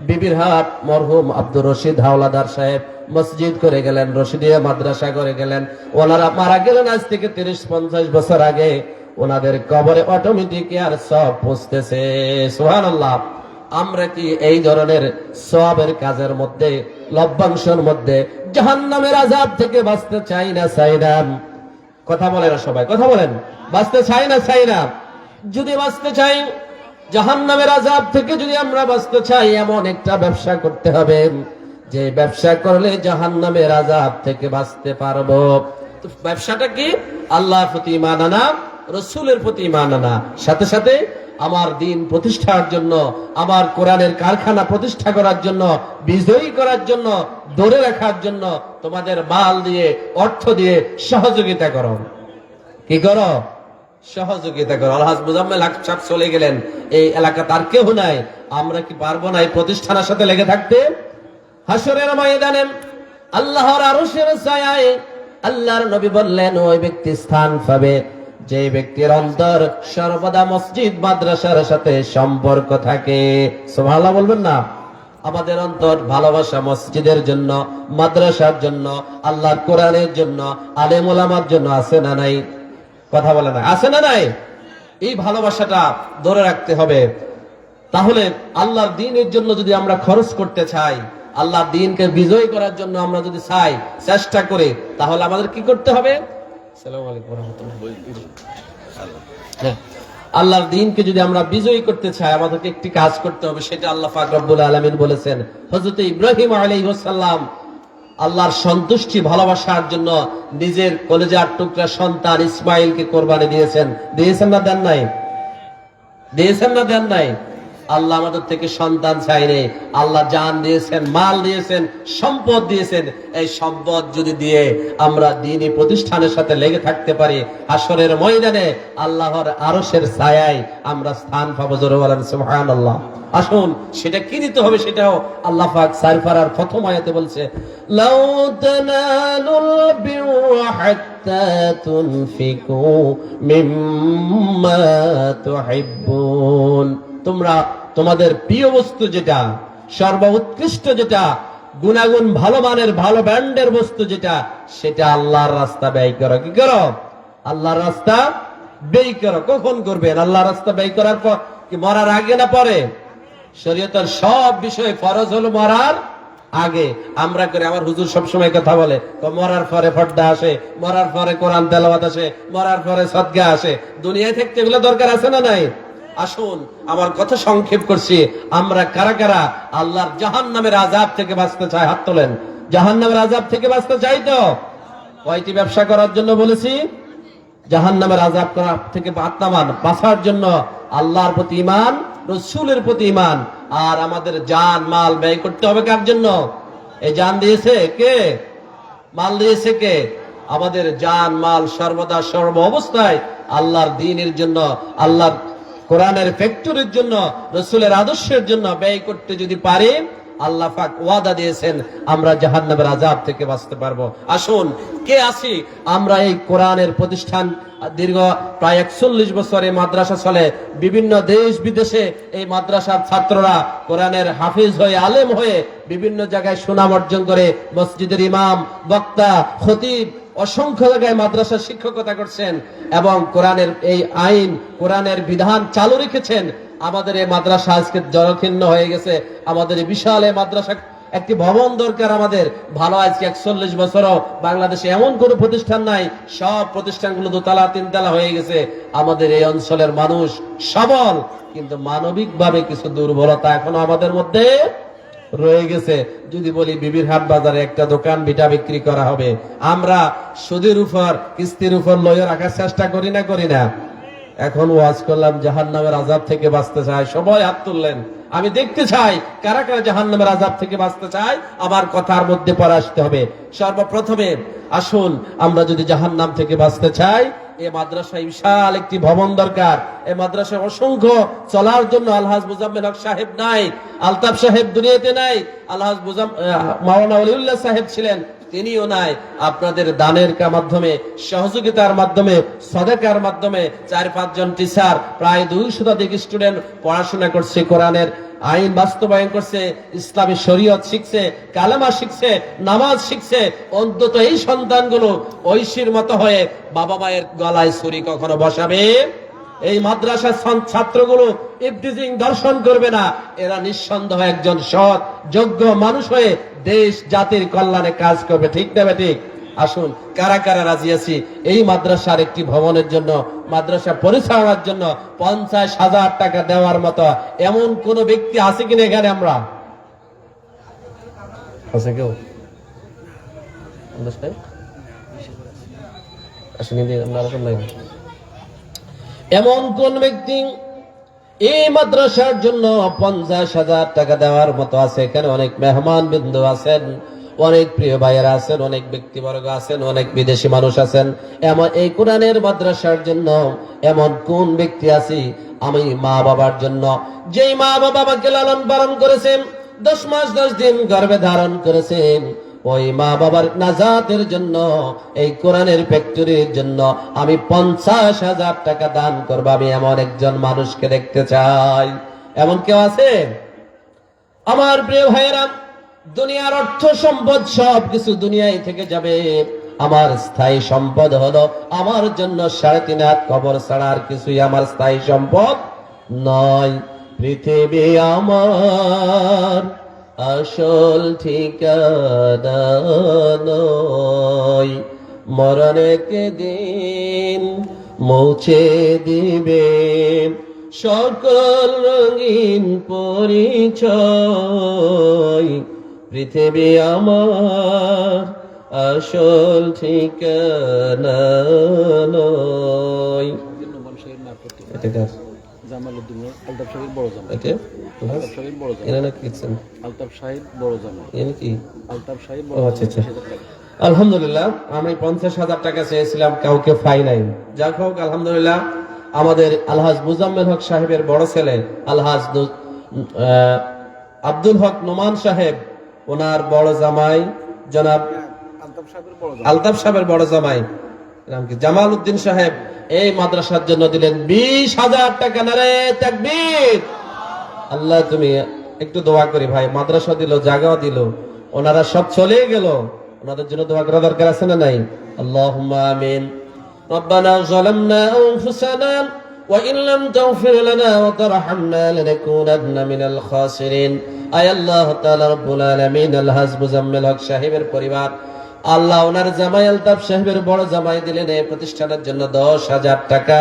বিবিরহাট মরহুম আব্দুর রশিদ হাওলাদার সাহেব মসজিদ করে গেলেন, রশিদিয়া মাদ্রাসা করে গেলেন। ওনারা মারা গেলেন আজ থেকে 30-50 বছর আগে। ওনাদের কবরে অটোমেটিক আর সব পৌঁছতেছে। সুবহানাল্লাহ। আমরা কি এই ধরনের সওয়াবের কাজের মধ্যে, লভ্যাংশের মধ্যে জাহান্নামের আযাব থেকে বাঁচতে চাই না? চাই না? কথা বলেন না সবাই, কথা বলেন। বাঁচতে চাই না? চাই না? যদি বাঁচতে চাই, জাহান্নামের আযাব থেকে যদি আমরা বাঁচতে চাই, এমন একটা ব্যবসা করতে হবে যে ব্যবসা করলে জাহান্নামের আযাব থেকে বাঁচতে পারবো। তো ব্যবসাটা কি? আল্লাহর প্রতি ঈমান আনা, রাসূলের প্রতি ঈমান আনা, সাথে সাথে আমার দ্বীন প্রতিষ্ঠার জন্য, আমার কোরআনের কারখানা প্রতিষ্ঠা করার জন্য, বিজয়ী করার জন্য, ধরে রাখার জন্য তোমাদের মাল দিয়ে, অর্থ দিয়ে সহযোগিতা করো। কি করো? সহযোগিতা করো। আলহাজ মুজাম্মেল হক সাহেব চলে গেলেন, এই এলাকা তার কেউ নাই। আমরা কি পারবো না এই প্রতিষ্ঠানের সাথে লেগে থাকতে? হাসরের ময়দানে আল্লাহর আরশের ছায়ায় আল্লাহর নবী বললেন ওই ব্যক্তি স্থান পাবে যে ব্যক্তির অন্তর সর্বদা মসজিদ মাদ্রাসার সাথে সম্পর্ক থাকে। সুবহানাল্লাহ বলবেন না? আমাদের অন্তর ভালোবাসা মসজিদের জন্য, মাদ্রাসার জন্য, আল্লাহর কোরআনের জন্য, আলেম ওলামার জন্য আছে না নাই? কথা বলে না, আছে না নাই? এই ভালোবাসাটা ধরে রাখতে হবে। তাহলে আল্লাহর দ্বীনের জন্য যদি আমরা খরচ করতে চাই, আল্লাহর দ্বীনকে বিজয় করার জন্য আমরা যদি চাই, চেষ্টা করি, তাহলে আমাদের কি করতে হবে? আসসালামু আলাইকুম ওয়া রাহমাতুল্লাহ। আল্লাহর দ্বীনকে যদি আমরা বিজয়ী করতে চাই, আমাদেরকে একটি কাজ করতে হবে। সেটা আল্লাহ পাক রব্বুল আলামিন বলেছেন। হযরত ইব্রাহিম আলাইহিস সালাম আল্লাহর সন্তুষ্টি, ভালোবাসার জন্য নিজের কলেজার টুকরা সন্তান ইসমাইলকে কোরবানি দিয়েছেন। দিয়েছেন না দেন নাই? দিয়েছেন না দেন নাই? আল্লাহ আমাদের থেকে সন্তান চাইনি, আল্লাহ জান দিয়েছেন, মাল দিয়েছেন, সম্পদ দিয়েছেন। এই সম্পদ যদি দিয়ে আমরা দ্বীনি প্রতিষ্ঠানের সাথে লেগে থাকতে পারি, হাসরের ময়দানে আল্লাহর আরশের ছায়ায় আমরা স্থান পাবো। জোরে বলেন সুবহানাল্লাহ। আসুন, সেটা কি দিতে হবে সেটাও আল্লাহ পাক সারফারার প্রথম আয়াতে বলছে, লাউ তানালুল বিররা হাত্তা তুনফিকু মিম্মা তুহিব্বুন। তোমরা তোমাদের প্রিয় বস্তু যেটা, সর্বোৎকৃষ্ট যেটা, গুণাগুণ ভালো মানের, ভালো ব্র্যান্ডের বস্তু যেটা, সেটা আল্লাহর রাস্তা ব্যয় করো। কি করো? আল্লাহর রাস্তা ব্যয় করো। কখন করবেন? আল্লাহর রাস্তা ব্যয় করার পর, কি মরার আগে না পরে? শরীয়তের সব বিষয়ে ফরজ হলো মরার আগে। আমরা করে, আমার হুজুর সবসময় কথা বলে, মরার পরে পর্দা আসে, মরার পরে কোরআন তেলাওয়াত আসে, মরার পরে সদকা আসে। দুনিয়ায় থাকতে এগুলো দরকার আছে না নাই? আসুন, আমার কথা সংক্ষেপ করছি, আমরা কারা কারা আল্লাহর জাহান্নামের আযাব থেকে বাঁচতে চাই? হাত তোলেন। জাহান্নামের আযাব থেকে বাঁচতে চাই তো? কয়টি ব্যবসা করার জন্য বলেছি? জাহান্নামের আযাব করা থেকে বাঁচার জন্য আল্লাহর প্রতি ঈমান, রাসূলের প্রতি ঈমান, আর আমাদের জান মাল ব্যয় করতে হবে। কার জন্য? এই জান দিয়েছে কে? মাল দিয়েছে কে? আমাদের জান মাল সর্বদা সর্ব অবস্থায় আল্লাহর দ্বীনের জন্য, আল্লাহর কোরআনের ফ্যাক্টরির জন্য, রাসূলের আদর্শের জন্য ব্যয় করতে যদি পারি, আল্লাহ পাক ওয়াদা দিয়েছেন আমরা জাহান্নামের আযাব থেকে বাঁচতে পারবো। আসুন, কে আছি আমরা? এই কোরআনের প্রতিষ্ঠান দীর্ঘ প্রায় 41 বছর এই মাদ্রাসা চলে। বিভিন্ন দেশ বিদেশে এই মাদ্রাসার ছাত্ররা কোরআনের হাফিজ হয়ে, আলেম হয়ে বিভিন্ন জায়গায় সুনাম অর্জন করে, মসজিদের ইমাম, বক্তা, খতিব, অসংখ্য জায়গায় মাদ্রাসা শিক্ষকতা করছেন এবং কোরআনের এই আইন, কোরআনের বিধান চালু রেখেছেন। আমাদের এই মাদ্রাসা আজকে জরাজীর্ণ হয়ে গেছে। আমাদের এই বিশাল এই মাদ্রাসা, একটি ভবন দরকার আমাদের। ভালো, আজকে 41 বছরও বাংলাদেশে এমন কোন প্রতিষ্ঠান নাই, সব প্রতিষ্ঠানগুলো দোতলা তিনতলা হয়ে গেছে। আমাদের এই অঞ্চলের মানুষ সবল, কিন্তু মানবিকভাবে কিছু দুর্বলতা এখনো আমাদের মধ্যে রয়ে গেছে। যদি বলি বিবির হাট বাজারে একটা দোকান বিটা বিক্রি করা হবে, আমরা সুদের উপর, কিস্তির উপর লয়ে রাখার চেষ্টা করি না? এখন ওয়াজ করলাম জাহান্নামের আযাব থেকে বাঁচতে চাই, সবাই হাত তুললেন। আমি দেখতে চাই কারা কারা জাহান্নামের আযাব থেকে বাঁচতে চাই। আমার কথার মধ্যে পড়ে আসতে হবে। সর্বপ্রথমে আসুন, আমরা যদি জাহান্নাম থেকে বাঁচতে চাই, এই মাদ্রাসায় বিশাল একটি ভবন দরকার। এই মাদ্রাসায় অসংখ্য চলার জন্য আলহাজ মুজাম্মেল হক সাহেব নাই, আলতাফ সাহেব দুনিয়াতে নাই, আলহাজ মাওলানা ওলিউল্লাহ সাহেব ছিলেন, তিনিও নাই। আপনাদের দানের মাধ্যমে, সহযোগিতার মাধ্যমে, সাদাকার মাধ্যমে 4-5 জন টিচার, প্রায় 200 শতাধিক স্টুডেন্ট পড়াশোনা করছে, কোরআনের আইন বাস্তবায়ন করছে, ইসলামী শরীয়ত শিখছে, কালেমা শিখছে, নামাজ শিখছে। অন্তত এই সন্তানগুলো ঐশীর মতো হয়ে বাবা মায়ের গলায় ছুরি কখনো বসাবে? এই মাদ্রাসার ছাত্রগুলো ইফটিজিং দর্শন করবে না। এরা নিঃসন্দেহ একজন সৎ যোগ্য মানুষ হয়ে দেশ জাতির কল্যাণে কাজ করবে। ঠিক না ঠিক? আসুন, কারা কারা রাজি আছি এই মাদ্রাসার একটি ভবনের জন্য, মাদ্রাসা পরিচালনার জন্য 50,000 টাকা দেওয়ার মতো এমন কোন ব্যক্তি আছে কিনা এখানে? আমরা আছে কেউ? এমন কোন ব্যক্তি এই মাদ্রাসার জন্য 50,000 টাকা দেওয়ার মতো আছে? এখানে অনেক মেহমান বিন্দু আছেন, অনেক প্রিয় ভাইয়েরা আছেন, অনেক ব্যক্তিবর্গ আছেন, অনেক বিদেশি মানুষ আছেন। এমন এই কোরআনের মাদ্রাসার জন্য এমন কোন ব্যক্তি আছে? আমি মা বাবার জন্য, যেই মা বাবা আমাকে লালন পালন করেছেন, 10 মাস 10 দিন গর্ভে ধারণ করেছেন, ওই মা বাবার নাজাতের জন্য, এই কোরআনের ফ্যাক্টরির জন্য আমি 50,000 টাকা দান করব। আমি এমন একজন মানুষকে দেখতে চাই। এমন কেউ আছে? আমার প্রিয় ভাইয়েরা, দুনিয়ার অর্থ সম্পদ সবকিছু দুনিয়ায় থেকে যাবে। আমার স্থায়ী সম্পদ হলো আমার জন্য 3.5 হাত কবর ছাড়া আর কিছুই আমার স্থায়ী সম্পদ নয়। পৃথিবী আমার আসল ঠিকানা নয়, মরণের দিন মুছে দিবে সকল রঙিন পরিচয়। পৃথিবী আমার আসল ঠিকানা নয়। জামালউদ্দিন আলতাফ সাহেবের বড় জামাই। এটা আলতাফ সাহেবের বড় জামাই। এরা নাকি লিখছেন আলতাফ সাহেব বড় জামাই। এর কি আলতাফ সাহেব ও বড় আচ্ছা আচ্ছা। জামাই। আলহামদুলিল্লাহ, আমি 50,000 টাকা চেয়েছিলাম, কাউকে পাই নাই। যাক হোক, আলহামদুলিল্লাহ, আমাদের আলহাজ মুজাম্মেল হক সাহেবের বড় ছেলে আলহাজ আব্দুল হক নোমান সাহেব, ওনার বড় জামাই জনাব আলতাফ সাহেবের বড় জামাই। আলতাফ সাহেবের বড় জামাই নাম কি জামাল উদ্দিন সাহেব এই মাদ্রাসার জন্য দিলেন 20,000 টাকা। নারে তাকবীর। আল্লাহ তুমি একটু দোয়া করি ভাই, মাদ্রাসা দিল, জায়গাও দিল, ওনারা সব চলে গেল, ওনাদের জন্য দোয়া করা দরকার আছে না নাই? আল্লাহুম্মা আমিন। রব্বানা যালামনা আনফুসানা ওয়া ইন লাম তাগফির লানা ওয়া তারহামনা লানাকুনান্না মিনাল খাসিরিন। আয় আল্লাহ তাআলা রব্বুল আলামিন, আলহাজ মুজাম্মেল হক সাহেবের পরিবার, আল্লাহ ওনার জামাই আলতাফ সাহেবের বড় জামাই দিলেন এই প্রতিষ্ঠানের জন্য 10,000 টাকা,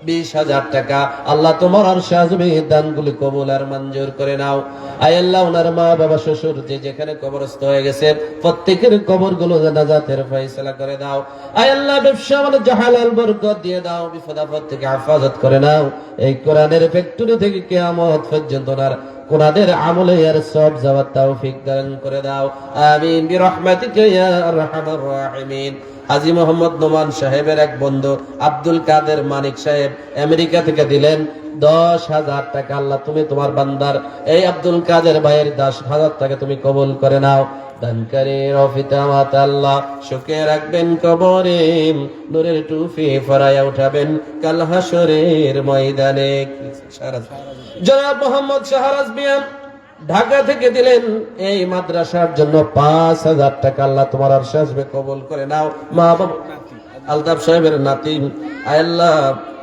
20,000 টাকা। আল্লাহ তোমার আরশে আযমে দানগুলি কবুল আর মঞ্জুর করে নাও। আয় আল্লাহ ওনার মা বাবা শ্বশুর যে যেখানে কবরস্থ হয়ে গেছে প্রত্যেকের কবরগুলো জান্নাতের ফয়সালা করে দাও। আয় আল্লাহ ব্যবসা বাণিজ্য হালাল বরকত দিয়ে দাও, বিপদ আপদ থেকে হেফাজত করে নাও। এই কোরআনের ফ্যাক্টরি থেকে কিয়ামত পর্যন্ত ওনার কোরআনের আমলে আর সব যাওয়ার তৌফিক দান করে দাও। আমিন বিরহমাতিকা ইয়া আরহামার রাহিমিন। হাজী মোহাম্মদ নোমান সাহেবের এক বন্ধু আব্দুল কাদের মানিক সাহেব আমেরিকা থেকে দিলেন 10,000 টাকা। আল্লাহ তুমি তোমার বান্দার এই আব্দুল কাদের ভাইয়ের 10,000 টাকা তুমি কবুল করে নাও। দানকারীর অফিতামাত আল্লাহ সুখে রাখবেন কবরে, নূরের টুপি ফরায়া উঠাবেন কাল হাসরের ময়দানে। জনাব মোহাম্মদ শাহরাজ মিয়া ঢাকা থেকে দিলেন এই মাদ্রাসার জন্য 5,000 টাকা। আল্লাহ তোমার আরশে আযমে কবুল করে নাও। মা বাবা আলতাফ সাহেবের নাতি, আয় আল্লাহ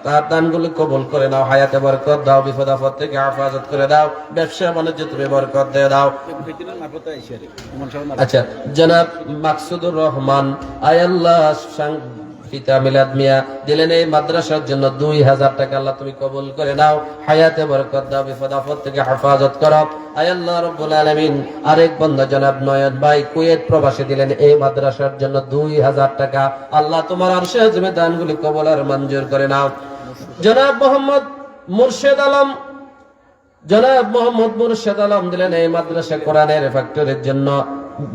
তার দানগুলো কবুল করে নাও, হায়াতে বরকত দাও, বিপদ আপদ থেকে হেফাজত করে দাও, ব্যবসা বাণিজ্য তুমি বরকত দিয়ে দাও। আচ্ছা, জনাব মাকসুদুর রহমান, আয় আল্লাহ পিতা মিলাদ মিয়া দিলেন এই মাদ্রাসার জন্য 2,000 টাকা। আল্লাহ তুমি কবুল করে নাও, হায়াতে বরকত দাও, বিপদ আপদ থেকে হেফাজত করো। আয় আল্লাহ রব্বুল আলামিন, আরেক বান্দা জনাব নয়ন ভাই কুয়েত প্রবাসী দিলেন এই মাদ্রাসার জন্য 2,000 টাকা। আল্লাহ তোমার আরশে আযমে দানগুলি কবুল আর মঞ্জুর করে নাও। জনাব মোহাম্মদ মুর্শেদ আলম, জনাব মোহাম্মদ মুর্শেদ আলম দিলেন এই মাদ্রাসা কোরআনের ফ্যাক্টরির জন্য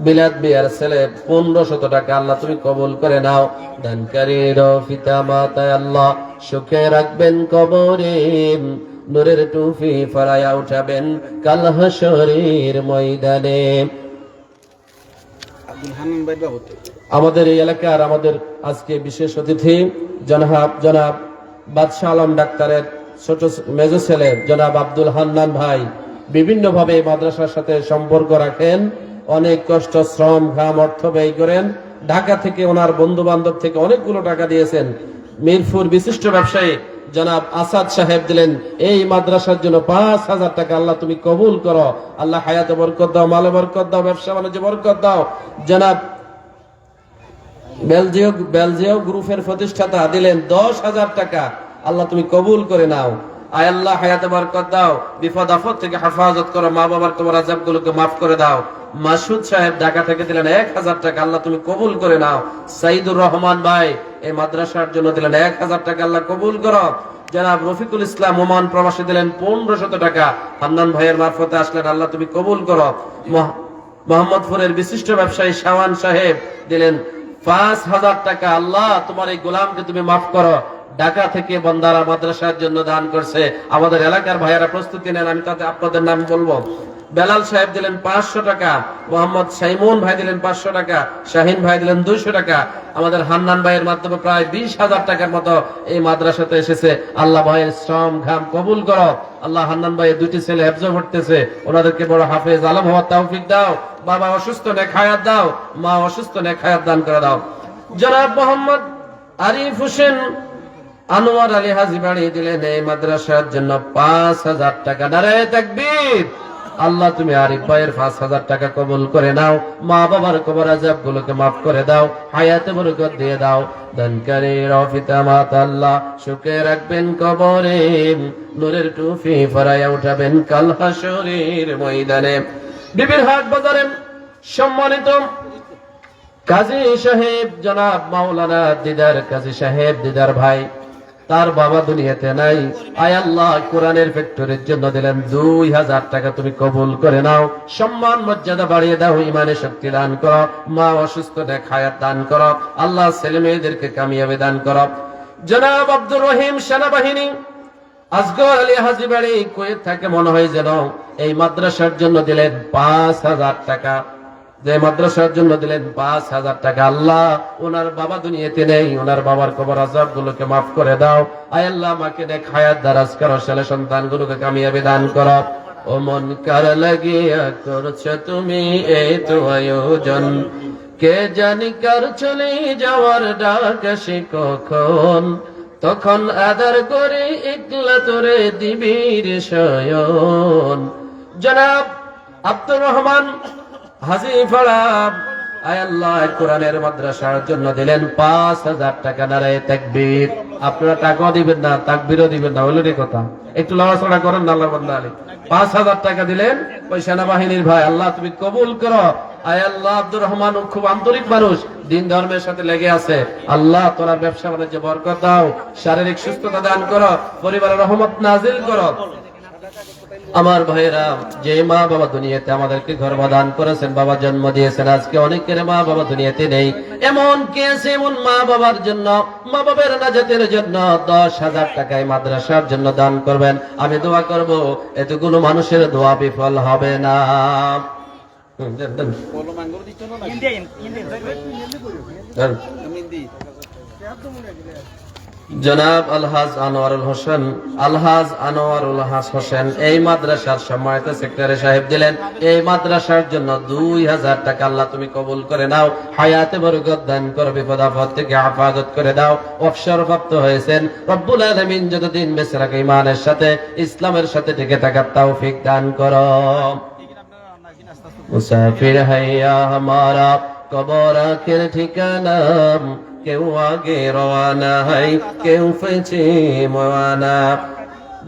বিলাদ বিয়ার ছেলে 1,500 টাকা। আল্লাহ তুমি কবুল করে নাও। দানকারীর পিতা মাতা আল্লাহ সুখে রাখবেন কবরে, নূরের টুপি ফরায়া উঠাবেন কাল হাসরের ময়দানে। আব্দুল হান্নান ভাই বাবুতে আমাদের এই এলাকার আমাদের আজকে বিশেষ অতিথি জনাব বাদশাহ আলম ডাক্তারের ছোট মেজো ছেলে জনাব আব্দুল হান্নান ভাই বিভিন্ন ভাবে মাদ্রাসার সাথে সম্পর্ক রাখেন, অনেক কষ্ট শ্রম ঘাম অর্থ ব্যয় করেন। ঢাকা থেকে ওনার বন্ধু বান্ধব থেকে অনেকগুলো টাকা দিয়েছেন। মিরপুর বিশিষ্ট ব্যবসায়ী জনাব আসাদ সাহেব দিলেন এই মাদ্রাসার জন্য 5,000 টাকা। আল্লাহ তুমি কবুল করো, আল্লাহ হায়াতে বরকত দাও, মালে বরকত দাও, ব্যবসা বাণিজ্যে বরকত দাও। জনাব বেলজিও গ্রুপের প্রতিষ্ঠাতা দিলেন 10,000 টাকা। আল্লাহ তুমি কবুল করে নাও। আয় আল্লাহ হায়াতে বরকত দাও, বিপদ আপদ থেকে হেফাজত করো, মা বাবার তোমার আযাবগুলোকে মাফ করে দাও। মাসুদ সাহেব ঢাকা থেকে দিলেন 1,000 টাকা। আল্লাহ তুমি কবুল করে নাও। সাইদুর রহমান ভাই এই মাদ্রাসার জন্য দিলেন 1,000 টাকা। আল্লাহ কবুল করো। জনাব রফিকুল ইসলাম ওমান প্রবাসী দিলেন 1,500 টাকা। হান্নান ভাইয়ের মারফতে আসলেন, আল্লাহ তুমি কবুল করো। মোহাম্মদপুরের বিশিষ্ট ব্যবসায়ী শাওয়ান সাহেব দিলেন 5,000 টাকা। আল্লাহ তোমার এই গোলামকে তুমি মাফ করো। ঢাকা থেকে বন্দারা মাদ্রাসার জন্য দান করছে। আমাদের এলাকার ভাইয়ারা প্রস্তুতি নেন, আমি তাতে আপনাদের নাম বলবো। বেলাল সাহেব দিলেন 500 টাকা। মোহাম্মদ সাইমুন ভাই দিলেন 500 টাকা। শাহিন ভাই দিলেন 200 টাকা। আমাদের হান্নান ভাইয়ের মাধ্যমে প্রায় 20,000 টাকার মতো এই মাদ্রাসাতে এসেছে। আল্লাহ ভাইয়ের শ্রম ঘাম কবুল করো। আল্লাহ হান্নান ভাইয়ের 2টি ছেলে হেফজ পড়তেছে, ওনাদেরকে বড় হাফেজ আলম হওয়ার তৌফিক দাও। বাবা অসুস্থ, নেক হায়াত দাও। মা অসুস্থ, নেক হায়াত দান করে দাও। জনাব মোহাম্মদ আরিফ হোসেন আনোয়ার আলী হাজী বাড়ি দিলেন এই মাদ্রাসার জন্য 5,000 টাকা। নারে তাকবীর। আল্লাহ তুমি আরিফ ভাইয়ের 5,000 টাকা কবুল করে নাও। মা বাবার কবর আযাব গুলোকে মাফ করে দাও, হায়াতে বরকত দিয়ে দাও। দানকারীর পিতা মাতা আল্লাহ সুখে রাখবেন কবরে, নূরের টুপি ফরায়া উঠাবেন কাল হাসরের ময়দানে। বিবির হাট বাজারে সম্মানিত কাজী সাহেব জনাব মাওলানা দিদার কাজী সাহেব দিদার ভাই, তার বাবা দুনিয়াতে নাই, আয় আল্লাহ কোরআনের ফ্যাক্টরির জন্য দিলেন 2000 টাকা, তুমি কবুল করে নাও। সম্মান মর্যাদা বাড়িয়ে দাও, ইমানে শক্তি দান করো, মা অসুস্থ দেখ হায়াত দান করো, আল্লাহ ছেলে মেয়েদেরকে কামিয়াবি দান করো। জনাব আব্দুর রহিম সেনাবাহিনী আসগর আলী হাজীবাড়ি কুয়েত থেকে মনে হয় যেন এই মাদ্রাসার জন্য দিলেন 5000 টাকা, যে মাদ্রাসার জন্য দিলেন 5000 টাকা। আল্লাহ ওনার বাবা দুনিয়াতে নেই, ওনার বাবার কবর আযাব গুলোকে মাফ করে দাও। আয় আল্লাহ মাকে নেক হায়াত দারাজ করো, ছেলে সন্তান গুলোকে কামিয়াবি দান করো। ও মন কার লাগিয়া করছো তুমি এই তো আয়োজন, কে জানি কার চলে যাওয়ার ডাক আসে কখন, তখন আদর করে একলা তোরে দিবির শয়ন। জনাব আব্দুর রহমান হাজীপাড়া আয় আল্লাহ কোরআনের মাদ্রাসার জন্য দিলেন 5000 টাকা। নারায়ে তাকবীর। আপনারা টাকাও দিবেন না, তাকবীরও দিবেন না, হলো রে কথা। একটু লড়াচড়া করেন না আল্লাহর বান্দা আলী। 5000 টাকা দিলেন ওই সেনাবাহিনীর ভাই, আল্লাহ তুমি কবুল করো। আয় আল্লাহ আব্দুর রহমান খুব আন্তরিক মানুষ, দিন ধর্মের সাথে লেগে আছে, আল্লাহ তোর ব্যবসা বাণিজ্যে বরকত দাও, শারীরিক সুস্থতা দান করো, পরিবারের রহমত নাজিল করো। আমার ভাইরা, যে মা বাবা দুনিয়াতে আমাদেরকে গর্ভধান করেছেন, বাবা জন্ম দিয়েছেন, আজকে অনেকের মা বাবা দুনিয়াতে নেই, এমন কে আছে এমন মা বাবার জন্য, মা বাবার নাজাতের জন্য 10,000 টাকায় মাদ্রাসার জন্য দান করবেন। আমি দোয়া করব এতগুলো মানুষের দোয়া বিফল হবে না। জনাব আলহাজ আনোয়ারুল হোসেন এই মাদ্রাসার সম্মানিত সেক্রেটারি সাহেব দিলেন এই মাদ্রাসার জন্য 2000 টাকা। আল্লাহ তুমি কবুল করে নাও, হায়াতে বরকত দান করো, বিপদ আপদ থেকে হেফাজত করে দাও। অবসরপ্রাপ্ত হয়েছেন, রব্বুল আলামিন যতদিন বেঁচে রাখে ইমানের সাথে ইসলামের সাথে টিকে থাকার তৌফিক দান করো। মুসাফির হাইয়া হামারা কবর আখির ঠিকানা, কেউ আগে রওয়ানা হয় কেউ পেছে মওয়ানা।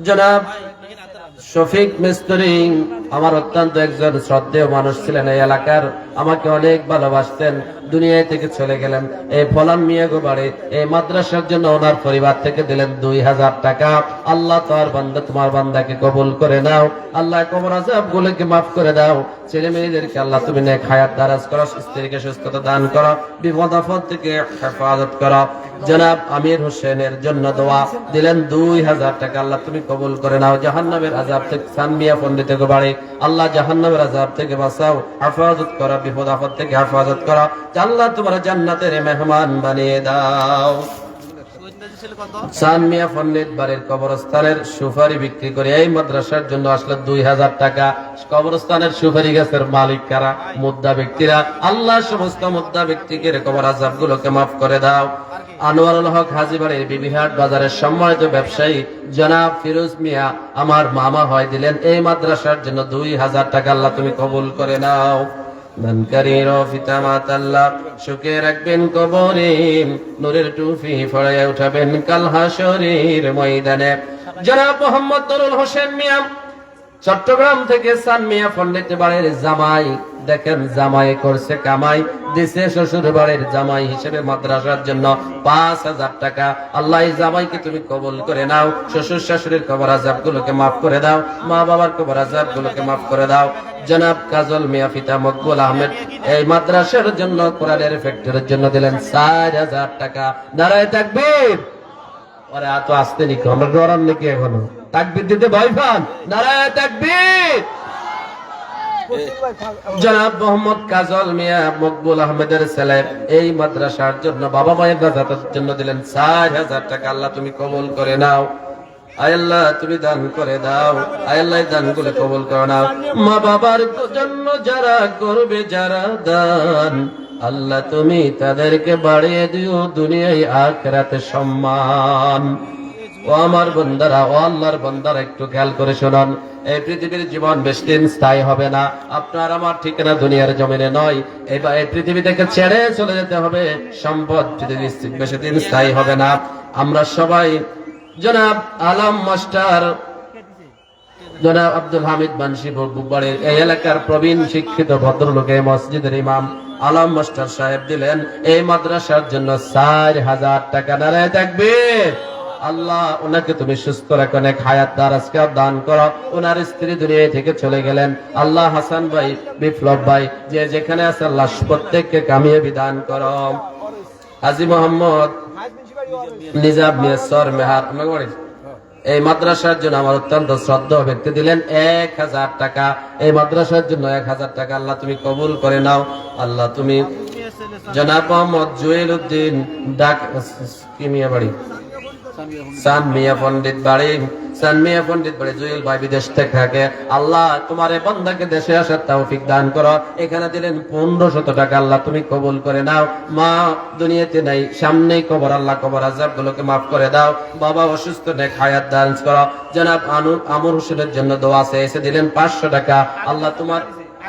জনাব শফিক মিস্ত্রি আমার অত্যন্ত একজন শ্রদ্ধেয় মানুষ ছিলেন, এই এলাকার আমাকে অনেক ভালোবাসতেন, দুনিয়া থেকে চলে গেলেন। এই ফলান মিয়া গো বাড়ি এই মাদ্রাসার জন্য ওনার পরিবার থেকে দিলেন 2000 টাকা। আল্লাহ তোমার বান্দা তোমার বান্দাকে কবুল করে নাও, আল্লাহ কবর আযাব গুলোকে মাফ করে দাও, ছেলে মেয়েদেরকে আল্লাহ তুমি নেক হায়াত দারাজ করো, স্ত্রীকে সুস্থতা দান করো, বিপদ আপদ থেকে হেফাজত করো। জনাব আমির হোসেনের জন্য দোয়া দিলেন 2000 টাকা। আল্লাহ তুমি কবুল করে নাও, জাহান্নামের আযাব থেকে সানমিয়া পণ্ডিত গো বাড়ি আল্লাহ জাহান্নামের আযাব থেকে বাঁচাও, হেফাজত করো, বিপদ আপদ থেকে হেফাজত করো, আল্লাহ তোমার জান্নাতের মেহমান বানিয়ে দাও। সানমিয়া পণ্ডিত বাড়ির কবরস্থানের সুপারি বিক্রি করে এই মাদ্রাসার জন্য আসলে 2000 টাকা। কবরস্থানের সুপারি গাছের মালিক কারা? মুদ্দা ব্যক্তিরা। আল্লাহ সমস্ত মুদ্দা ব্যক্তিকে কবর আযাব গুলোকে মাফ করে দাও। আনোয়ারুল হক হাজীবাড়ির বিবিহাট বাজারের সম্মানিত ব্যবসায়ী জনাব ফিরোজ মিয়া আমার মামা হয় দিলেন এই মাদ্রাসার জন্য 2000 টাকা। আল্লাহ তুমি কবুল করে নাও। দানকারীর পিতা মাতাল্লাহ সুখে রাখবেন কবরে, নূরের টুপি ফড়াইয়া উঠাবেন কাল হাসরের ময়দানে। জনাব মোহাম্মদ নুরুল হোসেন মিয়া চট্টগ্রাম থেকে সান মিয়া পণ্ডিত বাড়ির জামাই, দেখেন জামাই করছে কামাই, দিছে শ্বশুর বাড়ির জামাই হিসেবে মাদ্রাসার জন্য 5000 টাকা। আল্লাহ এই জামাইকে তুমি কবুল করে নাও, শ্বশুর শাশুড়ির কবর আযাব গুলোকে মাফ করে দাও, মা বাবার কবর আযাব গুলোকে মাফ করে দাও। জনাব কাজল মিয়া পিতা মকবুল আহমেদ এই মাদ্রাসার জন্য কোরআনের ফ্যাক্টরির জন্য দিলেন 4000 টাকা। নারায়ে তাকবীর। ওরে এত আসতে নাকি আমরা ডরান নাকি এখনো? তাকবীর দিতে ভয় পান? নারায়ে তাকবীর। জনাব মোহাম্মদ কাজল মিয়া মকবুল আহমেদের ছেলে এই মাদ্রাসার জন্য বাবা মায়ের নাজাতের জন্য দিলেন 4000 টাকা। আল্লাহ তুমি কবুল করে নাও, আয় আল্লাহ তুমি দান করে দাও, আয় আল্লাহ দানগুলো কবুল করে নাও। মা বাবার জন্য যারা করবে যারা দান, আল্লাহ তুমি তাদেরকে বাড়িয়ে দিও দুনিয়ায় আখিরাতে সম্মান। ও আমার বান্দারা, ও আল্লাহর বান্দারা একটু খেয়াল করে শুনুন, এই পৃথিবীর জীবন বেশি দিন স্থায়ী হবে না। আপনার আমার ঠিকানা দুনিয়ার জমিনে নয়, এবার এই পৃথিবী থেকে ছেড়ে চলে যেতে হবে। সম্পদ বেশি দিন স্থায়ী হবে না। আমরা সবাই জনাব আলম মাস্টার, জনাব আব্দুল হামিদ বানশি বুবাড়ির এই এলাকার প্রবীণ শিক্ষিত ভদ্রলোক এই মসজিদের ইমাম আলম মাস্টার সাহেব দিলেন এই মাদ্রাসার জন্য 4000 টাকা। নারায়ে তাকবীর। আল্লাহ ওনাকে তুমি সুস্থ রাখো, অনেক হায়াত দারাজকে দান করো। ওনার স্ত্রী দুনিয়া থেকে চলে গেলেন, আল্লাহ হাসান ভাই, বিপ্লব ভাই, যে যেখানে আছে আল্লাহ প্রত্যেককে কামিয়াবি দান করো। হাজী মোহাম্মদ নিজাম মিয়াসর মেহার এই মাদ্রাসার জন্য আমার অত্যন্ত শ্রদ্ধেয় ব্যক্তি দিলেন 1000 টাকা। এই মাদ্রাসার জন্য 1000 টাকা আল্লাহ তুমি কবুল করে নাও। আল্লাহ তুমি জনাব মোহাম্মদ জুয়েল উদ্দিন ডাক কি মিয়া বাড়ি সান মিয়া পণ্ডিত বাড়ি, সান মিয়া পণ্ডিত বাড়ি, জুয়েল ভাই বিদেশ থেকে থাকে। আল্লাহ তোমার এই বান্দাকে দেশে আসার তৌফিক দান করো। এখানে দিলেন 1500 টাকা, আল্লাহ তুমি কবুল করে নাও। মা দুনিয়াতে নাই, সামনেই কবর, আল্লাহ কবর আযাব গুলোকে মাফ করে দাও। বাবা অসুস্থ, নেক হায়াত দান করো। জনাব আমর হোসেনের জন্য দোয়া আছে, এসে দিলেন 500 টাকা। আল্লাহ তোমার